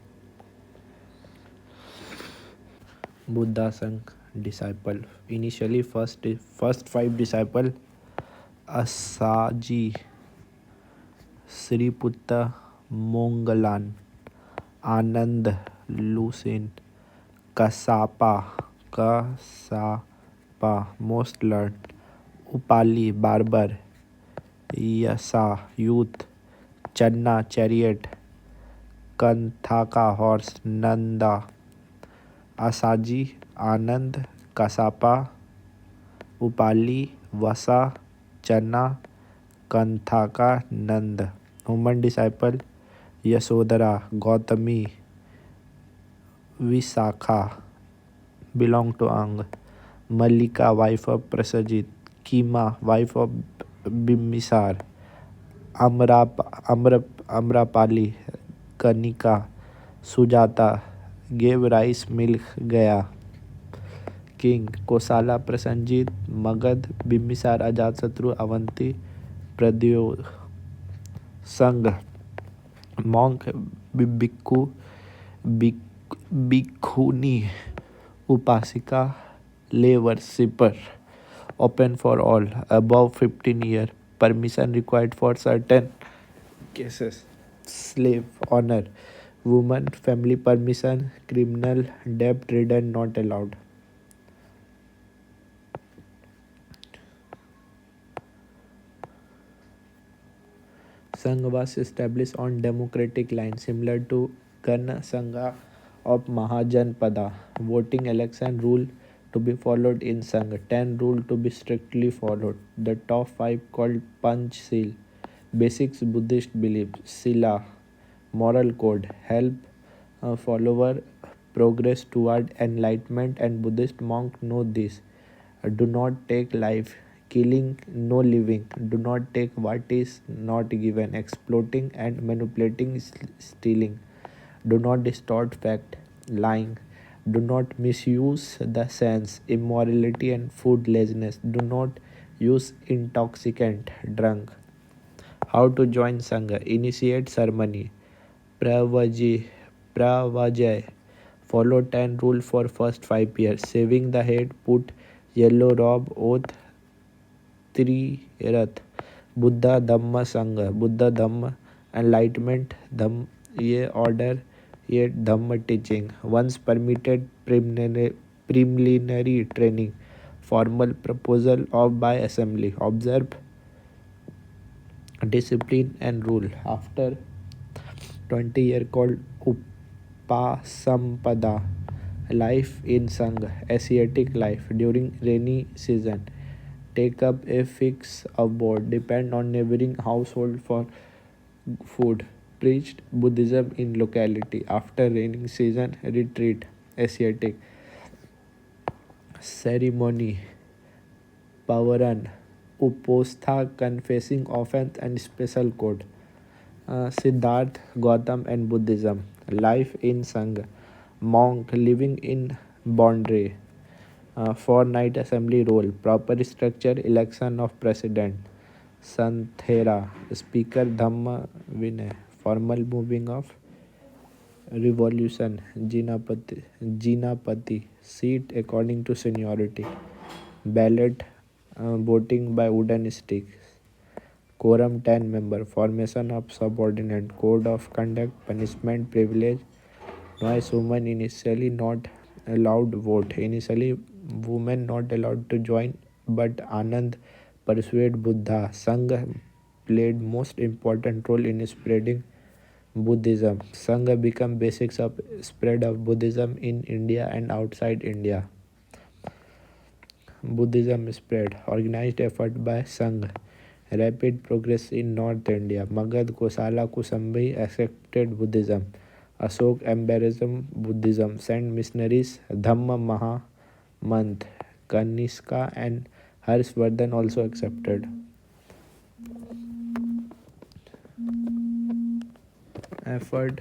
Buddha Sangh disciple. Initially, first five disciple: Asaji, Sriputta, Mongalan, Anand, Lucin, Kasapa, most learned; Upali, barber; Yasa, youth; Channa, chariot; Kanthaka, horse; Nanda, Asaji, Anand; Kasapa, Upali; Vasa, Channa; Kanthaka, Nand. Woman disciple: Yasodhara, Gautami, Visakha, belong to Ang; Malika, wife of Prasajit; Kima, wife of Bimbisar; Amrapali, Kanika; Sujata, gave rice milk Gaya; King, Kosala, Prasanjit; Magad, Bimbisar, Ajatshatru; Avanti, Pradyo. Sangh, monk; Bhikkhu, Bhikkhuni; Upasika, lay worshipper; open for all; above 15 years; permission required for certain cases; slave; honor; woman; family permission; criminal; debt ridden, not allowed. Sangha was established on democratic lines similar to Gana Sangha of Mahajanpada. Voting, election rule to be followed in Sangha. 10 rule to be strictly followed. The top 5 called Panch Seal. Basics Buddhist belief. Sila, moral code. Help a follower progress toward enlightenment, and Buddhist monk know this. Do not take life; killing, no living; do not take what is not given; exploiting and manipulating, stealing; do not distort fact; lying; do not misuse the sense; immorality and food laziness; do not use intoxicant; drunk. How to join Sangha? Initiate ceremony. Pravajay. Pravajay. Follow 10 rule for first 5 years. Shaving the head. Put yellow robe. Oath. Trirath. Buddha Dhamma Sangha. Buddha Dhamma. Enlightenment. Ye order. Ye Dhamma teaching. Once permitted preliminary training. Formal proposal of by assembly. Observe discipline and rule. After 20 year called Upasampada. Life in Sangha. Asiatic life. During rainy season, take up a fix of board. Depend on neighboring household for food. Preached Buddhism in locality. After raining season, retreat. Asiatic ceremony. Pavaran. Upostha, confessing offense and special code. Siddharth, Gautam, and Buddhism. Life in Sangha. Monk living in boundary. 4 night assembly role. Proper structure. Election of president. Santhera. Speaker Dhamma Vinay. Formal moving of Revolution, Jinapati, seat according to seniority. Ballot, voting by wooden stick. Quorum 10 member. Formation of subordinate. Code of conduct, punishment, privilege. Noise women initially not allowed vote. Initially women not allowed to join, but Anand persuaded Buddha. Sangha played most important role in spreading Buddhism. Sangha became basics of spread of Buddhism in India and outside India. Buddhism spread. Organized effort by Sangha. Rapid progress in North India. Magad, Kosala, Kusambhi accepted Buddhism. Ashok embraced Buddhism. Sent missionaries. Dhamma Mahamant, Kanishka and Harshvardhan also accepted. Effort.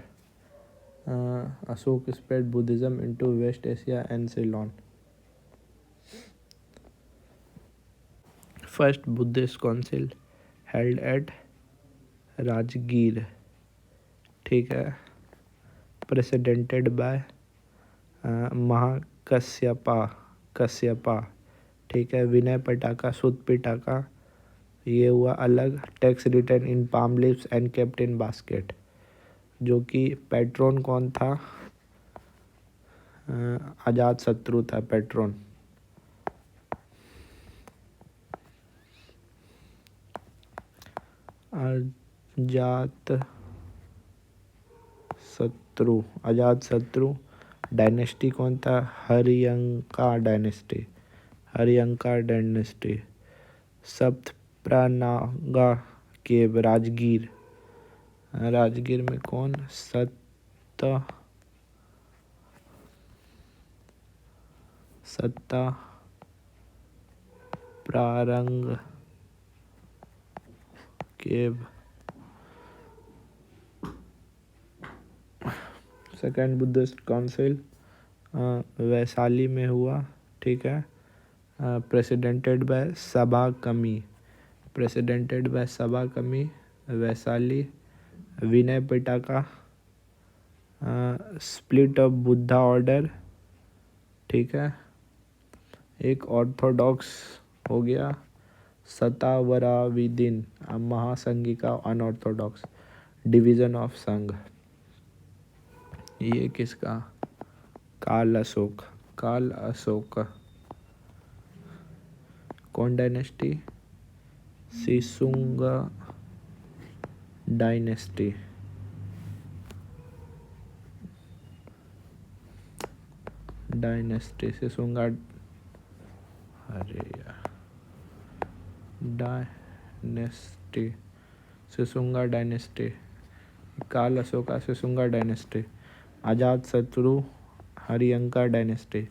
Ashok spread Buddhism into West Asia and Ceylon. First Buddhist council held at Rajgir, ठीक है, प्रेसिडेंटेड bye Mahakashyapa, ठीक है, विनय पटाका, सुत पिटाका, ये हुआ अलग. Tax return in palm leaves and kept in basket. जो कि पैट्रोन कौन था? आजाद शत्रु था पैट्रोन. अजात शत्रु. डायनेस्टी कौन था? हरियंका डायनेस्टी. सप्तप्रानागा केव, राजगीर में कौन? सत्ता प्रारंग केव. सेकेंड बुद्धिस्ट काउंसिल वैशाली में हुआ, ठीक है, प्रेसिडेंटेड बाय सभा कमी, वैशाली. विनय Pitaka, split of Buddha order, ठीक है, एक ऑर्थोडॉक्स हो गया. सतावराविदिन महासंघिका अनऑर्थोडॉक्स. डिवीजन ऑफ संघ. ये किसका? काल अशोक. कौन डायनेस्टी? सिसुंगा डायनेस्टी. सिसुंगा, अरे यार, सिसुंगा डायनेस्टी. काल अशोका, सिसुंगा डायनेस्टी. आजाद शत्रु, हरियंका डायनेस्टी.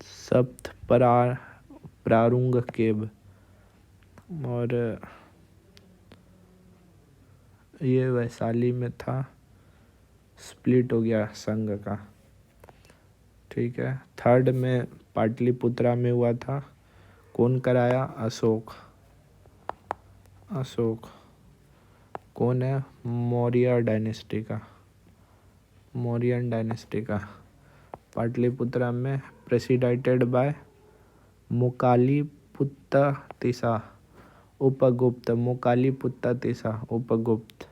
सप्त प्रारुंग केब. और ये वैशाली में था. स्प्लिट हो गया संघ का, ठीक है. थर्ड में पाटलिपुत्रा में हुआ था. कौन कराया? अशोक. कौन है? मौर्यन डायनेस्टी का. पाटलिपुत्रा में प्रेसिडेंटेड बाय मुकालीपुत्तिसा उपगुप्त.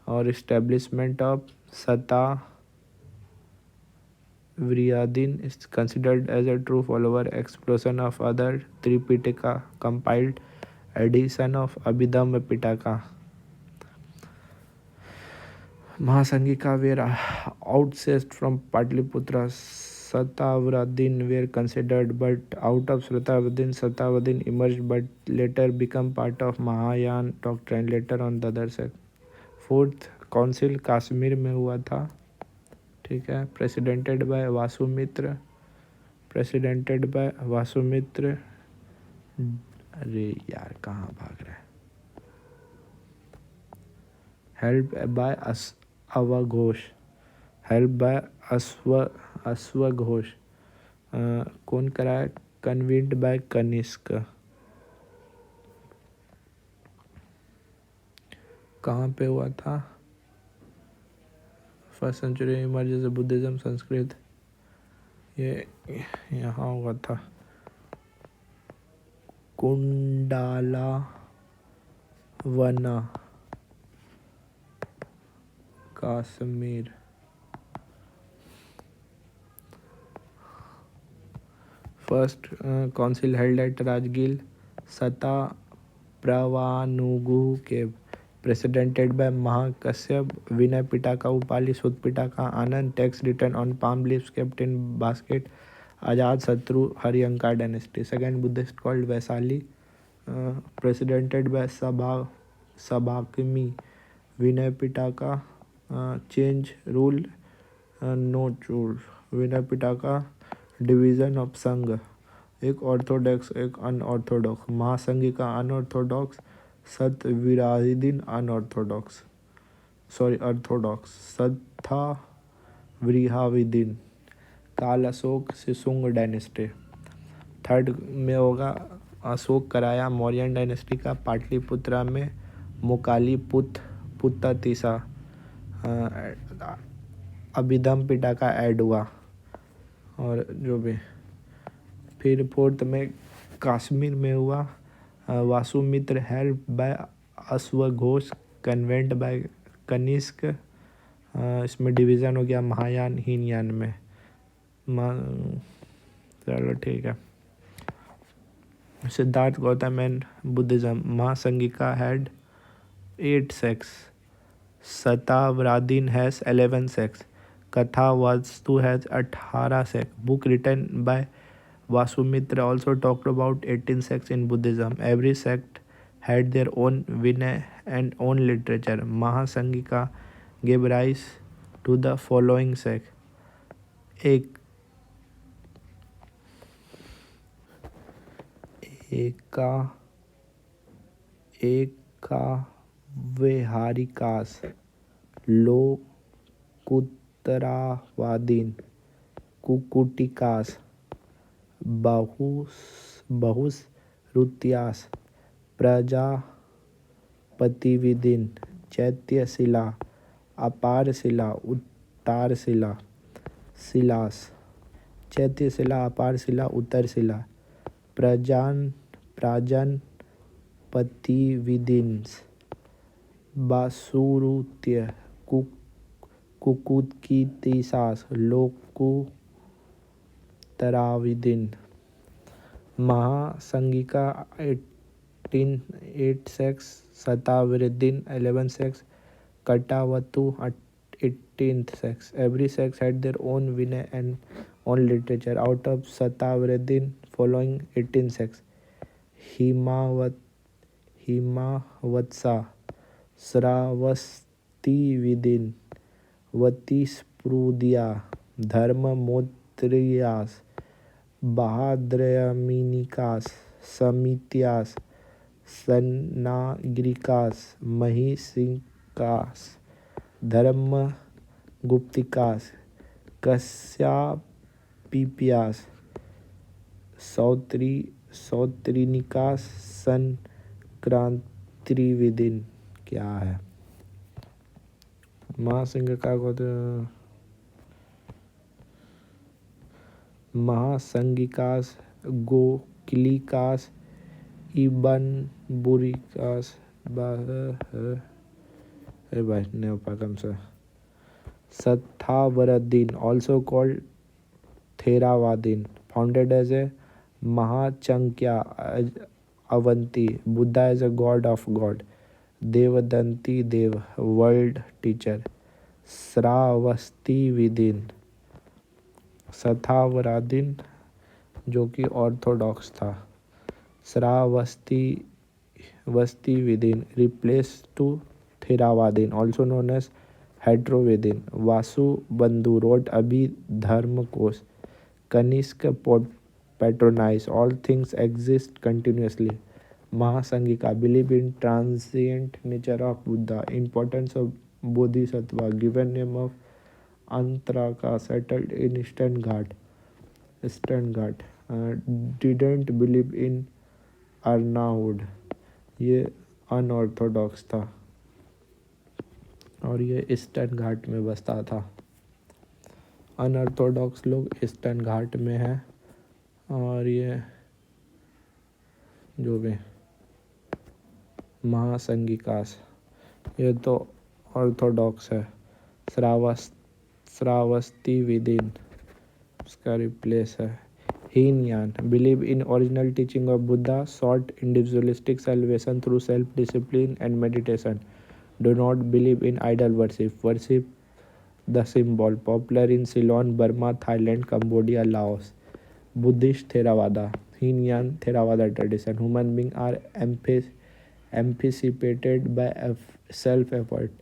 और establishment of Sthaviravadin is considered as a true follower. Explosion of other Tripitaka, compiled edition of Abhidhamma Pitaka. Mahasangika were outset from Patliputra. Satavaradin were considered, but out of Satavaradin emerged, but later become part of Mahayana doctrine. Later on the other side. Fourth council Kashmir में हुआ था, ठीक है, प्रेसिडेंटेड bye Vasumitra. अरे यार, कहाँ भाग रहा है? हेल्प बाय अश्वघोष. कौन कराया? Convened by Kanishka. कहाँ पे हुआ था? First century emerges Buddhism Sanskrit, ये यहाँ हुआ था। Kundalavana Kashmir. First council held at Rajgir सता प्रवानुगु के presided by Mahakashyapa, Vinaya Pitaka, Upali Sutta Pitaka, Ananda, tax return on palm leaves kept in basket, Ajatashatru Haryanka dynasty. Second Buddhist called Vaishali, presided by Sabakami, Vinaya Pitaka, change rule no rule, Vinay Pitaka, division of संघ, एक Orthodox एक अनऑर्थोडॉक्स, महासंघिका अनऑर्थोडॉक्स, सत विराहिदीन unorthodox Orthodox, सत्था विहाविदीन, काल Ashok सिसुंग dynasty. Third में होगा अशोक कराया Mauryan dynasty का, पाटलिपुत्रा में मुकाली पुत्ततीसा, अभिधम पिटाका ऐड हुआ और जो भी। फिर फोर्थ में कश्मीर में हुआ वासुमित्र हेल्प बाय अश्वघोष, कन्वेंट बाय कनिष्क, इसमें डिवीज़न हो गया महायान हीनयान में। चलो ठीक है। Siddhartha Gautama and Buddhism, Mahasanghika had 8 sects, Sthaviravadin has 11 sects, Katha Vatthu has 18 sects. Book written by Vasumitra also talked about 18 sects in Buddhism. Every sect had their own Vinay and own literature. Mahasangika gave rise to the following sect. Ekavyavaharikas, Lokottaravadin, Kukkutikas, Bahushrutiyas, Prajnaptivadin, Chaityashaila, Aparashaila, Uttarashaila, Shailas, Chaityashaila, Aparashaila, Uttarashaila, Prajnaptivadin, Bahushrutiya, Kukkutikas, Lokottaravadin. Mahasanghika 8 sects, Sthaviravadin 11 sects, Kathavatthu 18th sex. Every sex had their own Vinay and own literature. Out of Satavriddin following 18 sex, Himavatsa, Sravasti-Vidin, Vatisprudya, Dharma-Motriyas, Bahadrayaminikas, Samityas, Sanagrikas, Mahisikas, धर्मगुप्तिकास, कश्यपिप्यास, सौत्रिनिकास, संक्रांतिविदिन। क्या है महासंघिका को? महासंघिकास, गोकलिकास, इबनबुरिकास, Sathavaradin, also called Theravadin, founded as a Mahachangya Avanti, Buddha as a god of God, Devadanti Dev, world teacher, Sravasti Vidin, Sathavaradin जो कि Orthodox था, Shravasti Vidin replaced to Theravadin, also known as Heterovedin. Vasu Bandhu wrote Abhidharmakos. Kanishka patronized all things exist continuously. Mahasangika believe in transient nature of Buddha, importance of Bodhisattva, given name of Antraka, settled in Eastern Ghat. Didn't believe in अर्नाउड, ये unorthodox था। और ये eastern घाट में बसता था। Unorthodox लोग eastern घाट में है, और ये जो भी महासंगिकास ये तो ऑर्थोडॉक्स है। श्रावस्ती विदिन उसका रिप्लेस है। Hinayana believe in original teaching of Buddha, sought individualistic salvation through self discipline and meditation, do not believe in idol worship the symbol, popular in Ceylon, Burma, Thailand, Cambodia, Laos. Buddhist Theravada, Hinyan Theravada tradition, human beings are emancipated by self effort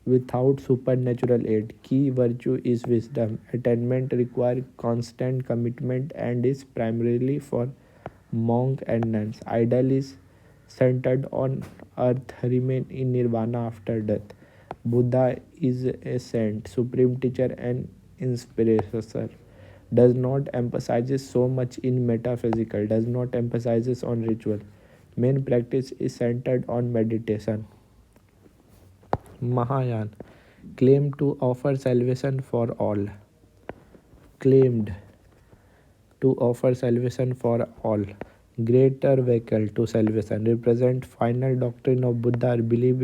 without supernatural aid. Key virtue is wisdom. Attainment requires constant commitment and is primarily for monk and nuns. Idol is centered on earth, remain in nirvana after death. Buddha is a saint, supreme teacher, and inspirator. Does not emphasizes so much in metaphysical, does not emphasizes on ritual. Main practice is centered on meditation. Mahayana claimed to offer salvation for all. Claimed to offer salvation for all. Greater vehicle to salvation. Represent final doctrine of Buddha. Believe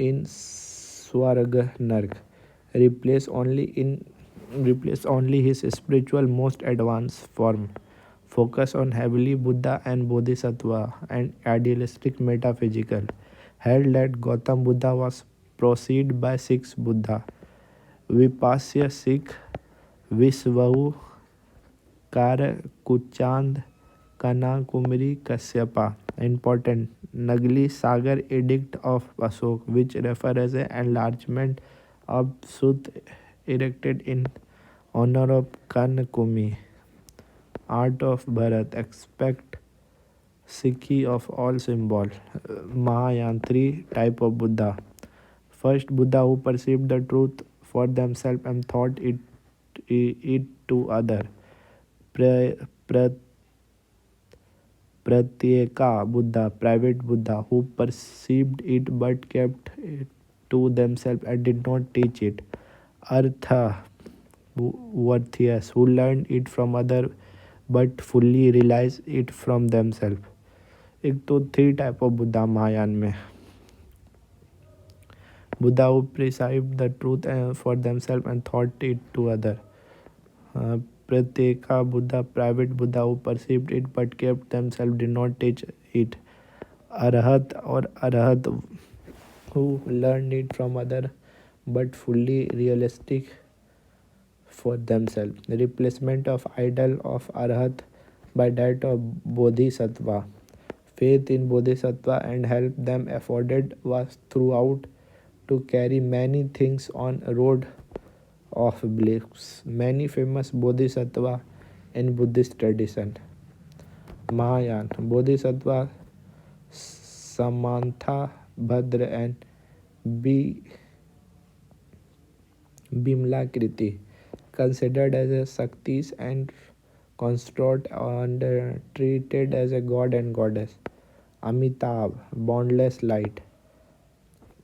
in Swarga Nark. Replace only his spiritual most advanced form. Focus on heavily Buddha and Bodhisattva and idealistic metaphysical. Held that Gautam Buddha was preceded by six Buddha. Vipasya Sikh, Visvahu, Kar Kuchand, Kana Kumri Kasyapa. Important Nagli Sagar Edict of Ashok, which refers as an enlargement of Sut erected in honor of Kanakumi. Art of Bharat, expect Sikhi of all symbol. Mahayana, three type of Buddha. First, Buddha who perceived the truth for themselves and thought it to other. Pratyeka Buddha, private Buddha, who perceived it but kept it to themselves and did not teach it. Artha Worthius, who learned it from other but fully realized it from themselves. एक तो three type of Buddha Mahayana में. Buddha who perceived the truth for themselves and thought it to other. Pratyeka Buddha, private Buddha who perceived it but kept themselves, did not teach it. Arhat or Arhat who learned it from other but fully realistic for themselves. The replacement of idol of Arhat by that of Bodhisattva. Faith in Bodhisattva and help them afforded was throughout to carry many things on a road of bliss. Many famous Bodhisattva in Buddhist tradition. Mahayana Bodhisattva Samantha, Bhadra and Bimlakriti, considered as a Shaktis and consort and treated as a god and goddess. Amitabh, boundless light.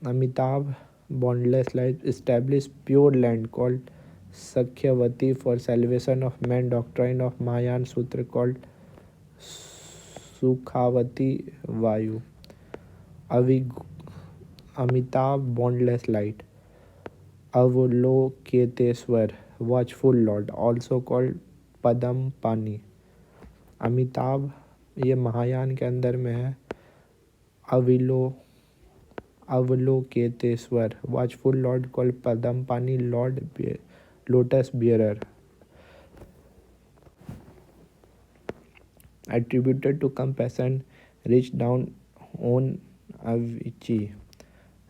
Amitabh, boundless light, established pure land called Sakhyavati for salvation of man. Doctrine of Mahayana Sutra called Sukhavati Vayu. Amitabh, boundless light. Avalokiteswar, watchful Lord, also called Padam Pani. Amitabh ये महायान के अंदर में है. अवलोकेतेश्वर, watchful Lord called Padam Pani, Lord lotus bearer. Attributed to compassion, reached down on Avicii.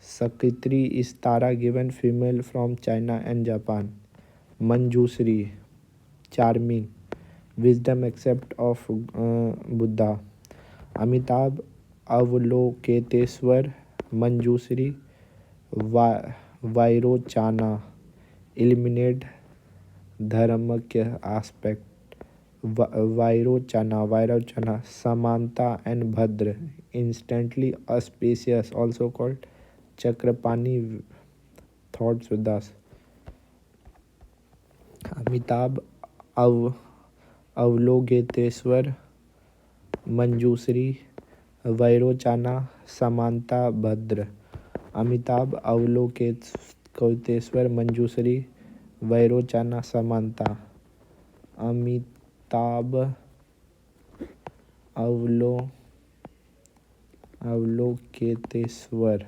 Sakitri is Tara, given female from China and Japan. Manjusri, charming, wisdom except of Buddha. Amitabh Avalokiteswar, Manjusri, Vairochana, eliminate dharmakya aspect. Vairochana, Samanta and Bhadra, instantly auspicious, also called Chakrapani thoughts with us. Amitabh Av Avlogeteswar, Manjusri, Vairochana, Samanta Bhadra. Amitabh Avloketeswar, Manjusri, Vairochana, Samanta. Amitabh Avloketeswar,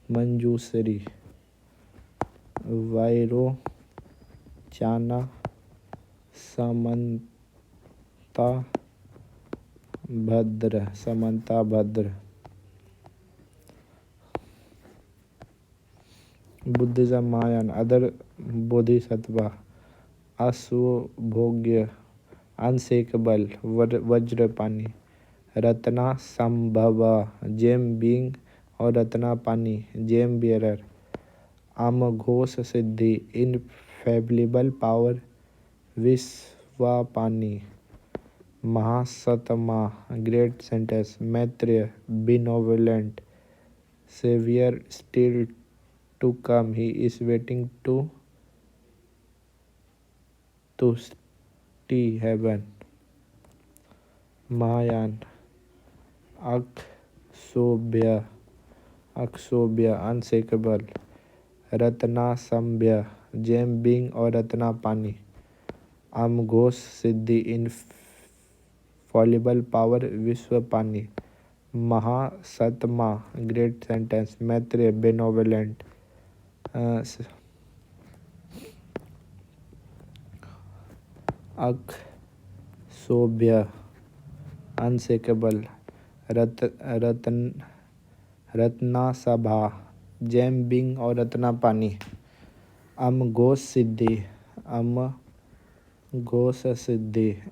Manjusri, Vairochana, Samanta Bhadra. Buddhism, Mahayana, other Bodhisattva, Asvabhogya, unshakable, Vajrapani, Ratna Sambhava, gem being or Ratna Pani, gem bearer, Amaghosh Siddhi, infallible power, Visvapani, Mahasatama, great sentence, Maitreya, benevolent, Savior still to come, he is waiting to see heaven. Mahayana, Akshobhya, unshakable, Ratna Sambhya, gem being or Ratna Pani, Amghosh Siddhi, infallible power, Visvapani, Mahasatma, great sentence, Maitreya, benevolent, Akshobhya, unshakable, Ratna Sabha, gem being or Ratna Pani, Amghosh Siddhi,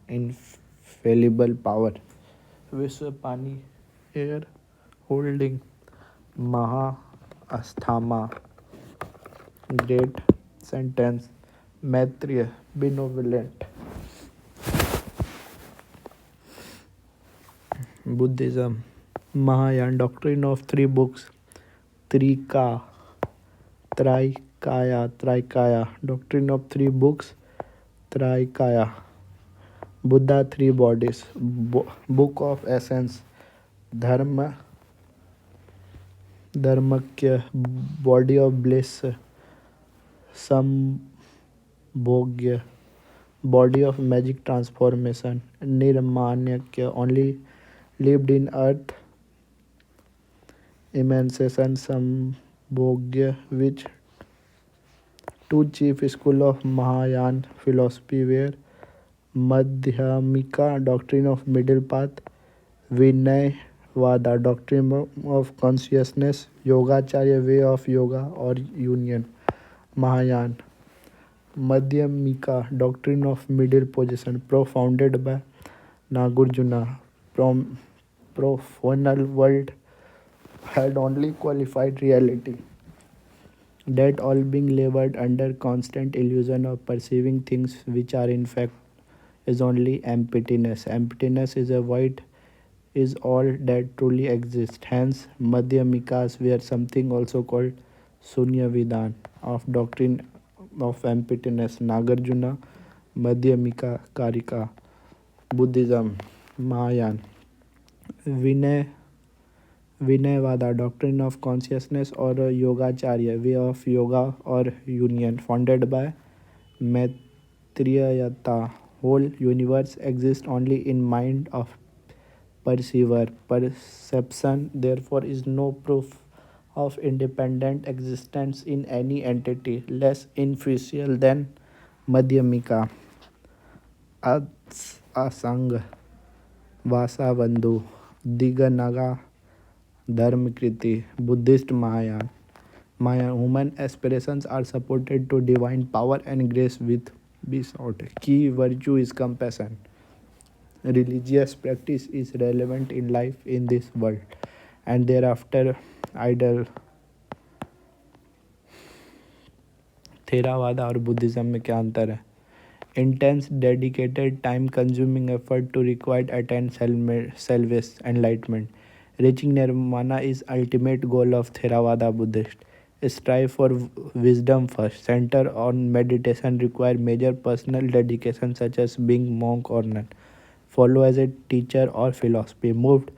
infallible power, Visvapani, air holding, Maha Asthama, great sentence, Maitreya, benevolent. Buddhism, Mahayana, doctrine of three books, Trikaya, doctrine of three books, Trikaya. Buddha, three bodies, book of essence, Dharmakya, body of bliss, Sambhogya, body of magic transformation, Nirmanyakya, only lived in earth, emancipation, Sambhogya, which two chief school of Mahayana philosophy were Madhyamika, doctrine of middle path, Vinayavada, doctrine of consciousness, Yogacharya, way of yoga or union. Mahayana, Madhyamika, doctrine of middle position, propounded by Nagarjuna. From profanal world had only qualified reality, that all being labored under constant illusion of perceiving things which are in fact is only emptiness. Emptiness is a void, is all that truly exists. Hence, Madhyamikas were something also called Sunya Vidan of doctrine of emptiness. Nagarjuna, Madhyamika Karika. Buddhism, Mahayana, Vinay Vinayavada, doctrine of consciousness or Yogacharya, way of yoga or union, founded by Maitreyata. Whole universe exists only in mind of perceiver. Perception, therefore, is no proof of independent existence in any entity less influential than Madhyamika. Asang, Vasabandhu, Diganaga, Dharmakriti, Buddhist Mahayana. Human aspirations are supported to divine power and grace with be sought. Key virtue is compassion. Religious practice is relevant in life in this world and thereafter. Ideal Theravada और Buddhism में क्या अंतर है? Intense, dedicated, time-consuming effort to require attain selfish enlightenment. Reaching nirvana is ultimate goal of Theravada Buddhist. Strive for wisdom first. Center on meditation require major personal dedication such as being monk or nun. Follow as a teacher or philosophy. Moved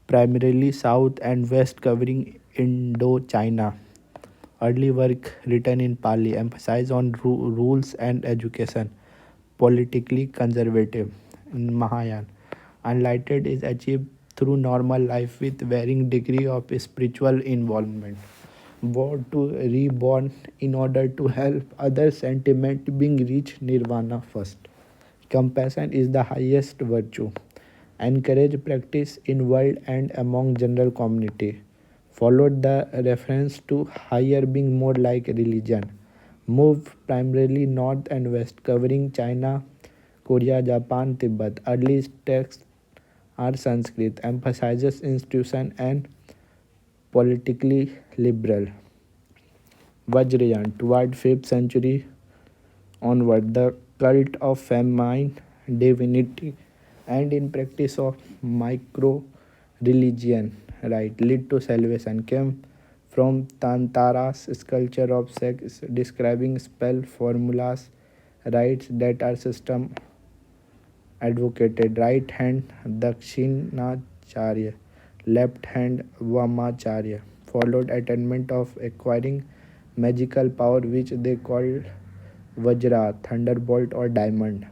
primarily south and west covering Indo-China. Early work written in Pali emphasize on rules and education. Politically conservative. In Mahayana, enlightenment is achieved through normal life with varying degree of spiritual involvement. War to reborn in order to help other sentiment being reach nirvana first. Compassion is the highest virtue. Encourage practice in world and among general community. Followed the reference to higher being more like religion. Move primarily north and west, covering China, Korea, Japan, Tibet. Early texts are Sanskrit, emphasizes institution and politically liberal. Vajrayana toward 5th century onward, the cult of feminine divinity and in practice of micro religion right lead to salvation came from Tantara's sculpture of sex describing spell formulas rites that are system advocated right hand dakshinacharya, left hand vamacharya, followed attainment of acquiring magical power which they called vajra, thunderbolt or diamond.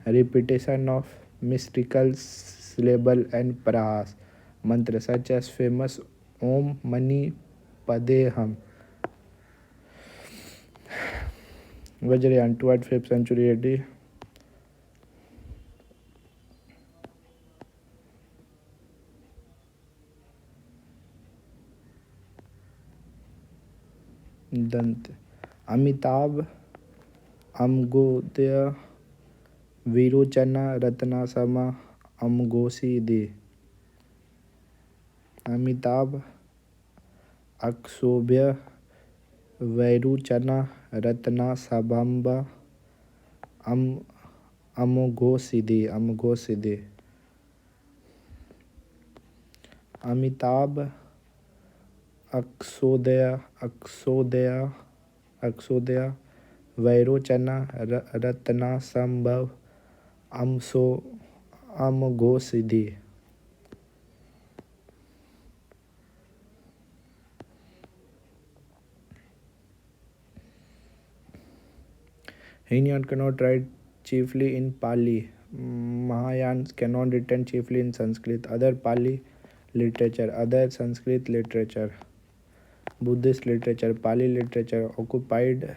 Repetition of mystical syllable and prahas, mantra such as famous Om Mani Padeham. Vajrayan toward 5th century AD. दंत अमिताभ अमगोदय विरोचना रत्नासमा अमगोसी दे अमिताभ अक्षोभ्य वैरुचना रत्नासभंब अम अमोघोसिदे Amitabh अक्षोदय वैरोचना रत्नासंभव अमसो अमघोषिधि. Hinayana cannot write chiefly in Pali. Mahayana cannot written chiefly in Sanskrit. Other Pali literature, other Sanskrit literature, Buddhist literature, Pali literature occupied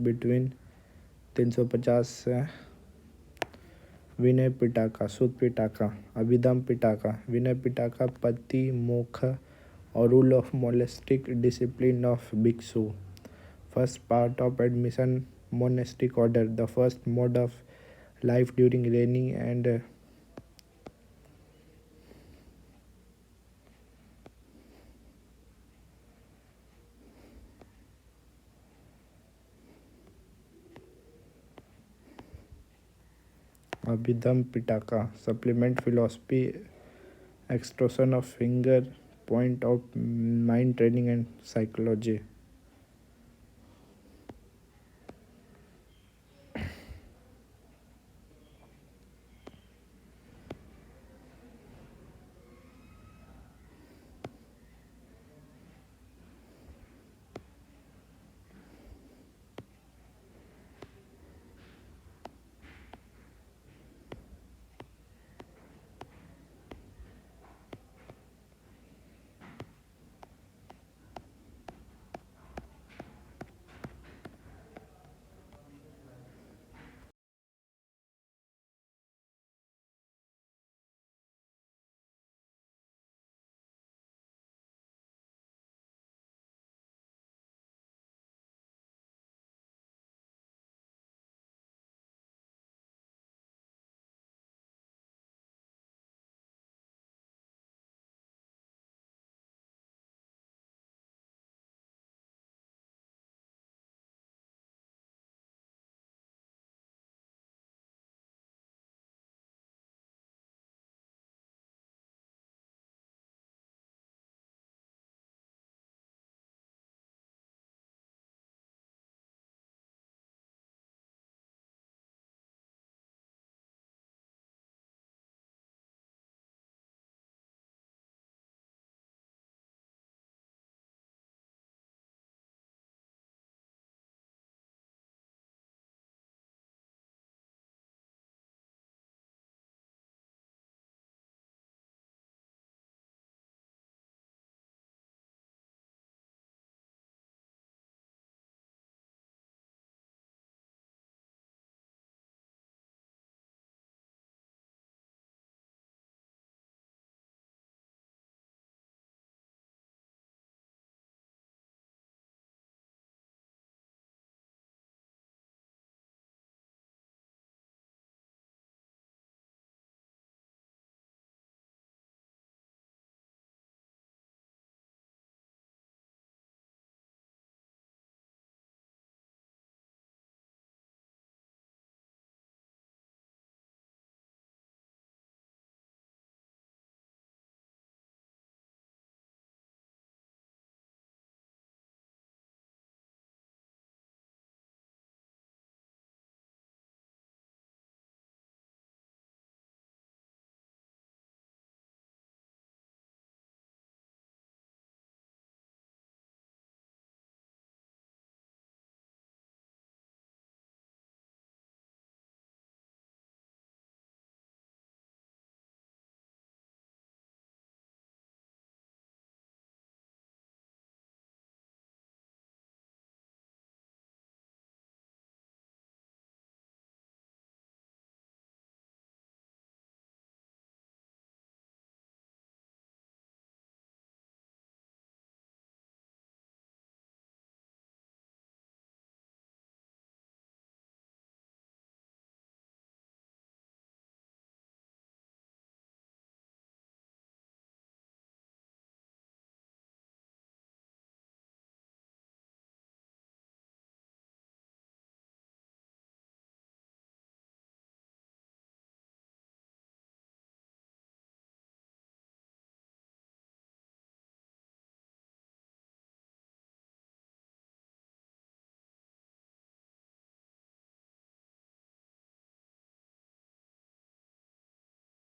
between 350 से विनय पिटाका, सुत पिटाका, अभिधम पिटाका, विनय पिटाका, पति मोक्ष or rule of monastic discipline of bhikshu. First part of admission monastic order, the first mode of life during reigning and Abhidham Pitaka, supplement philosophy, extortion of finger point of mind training and psychology.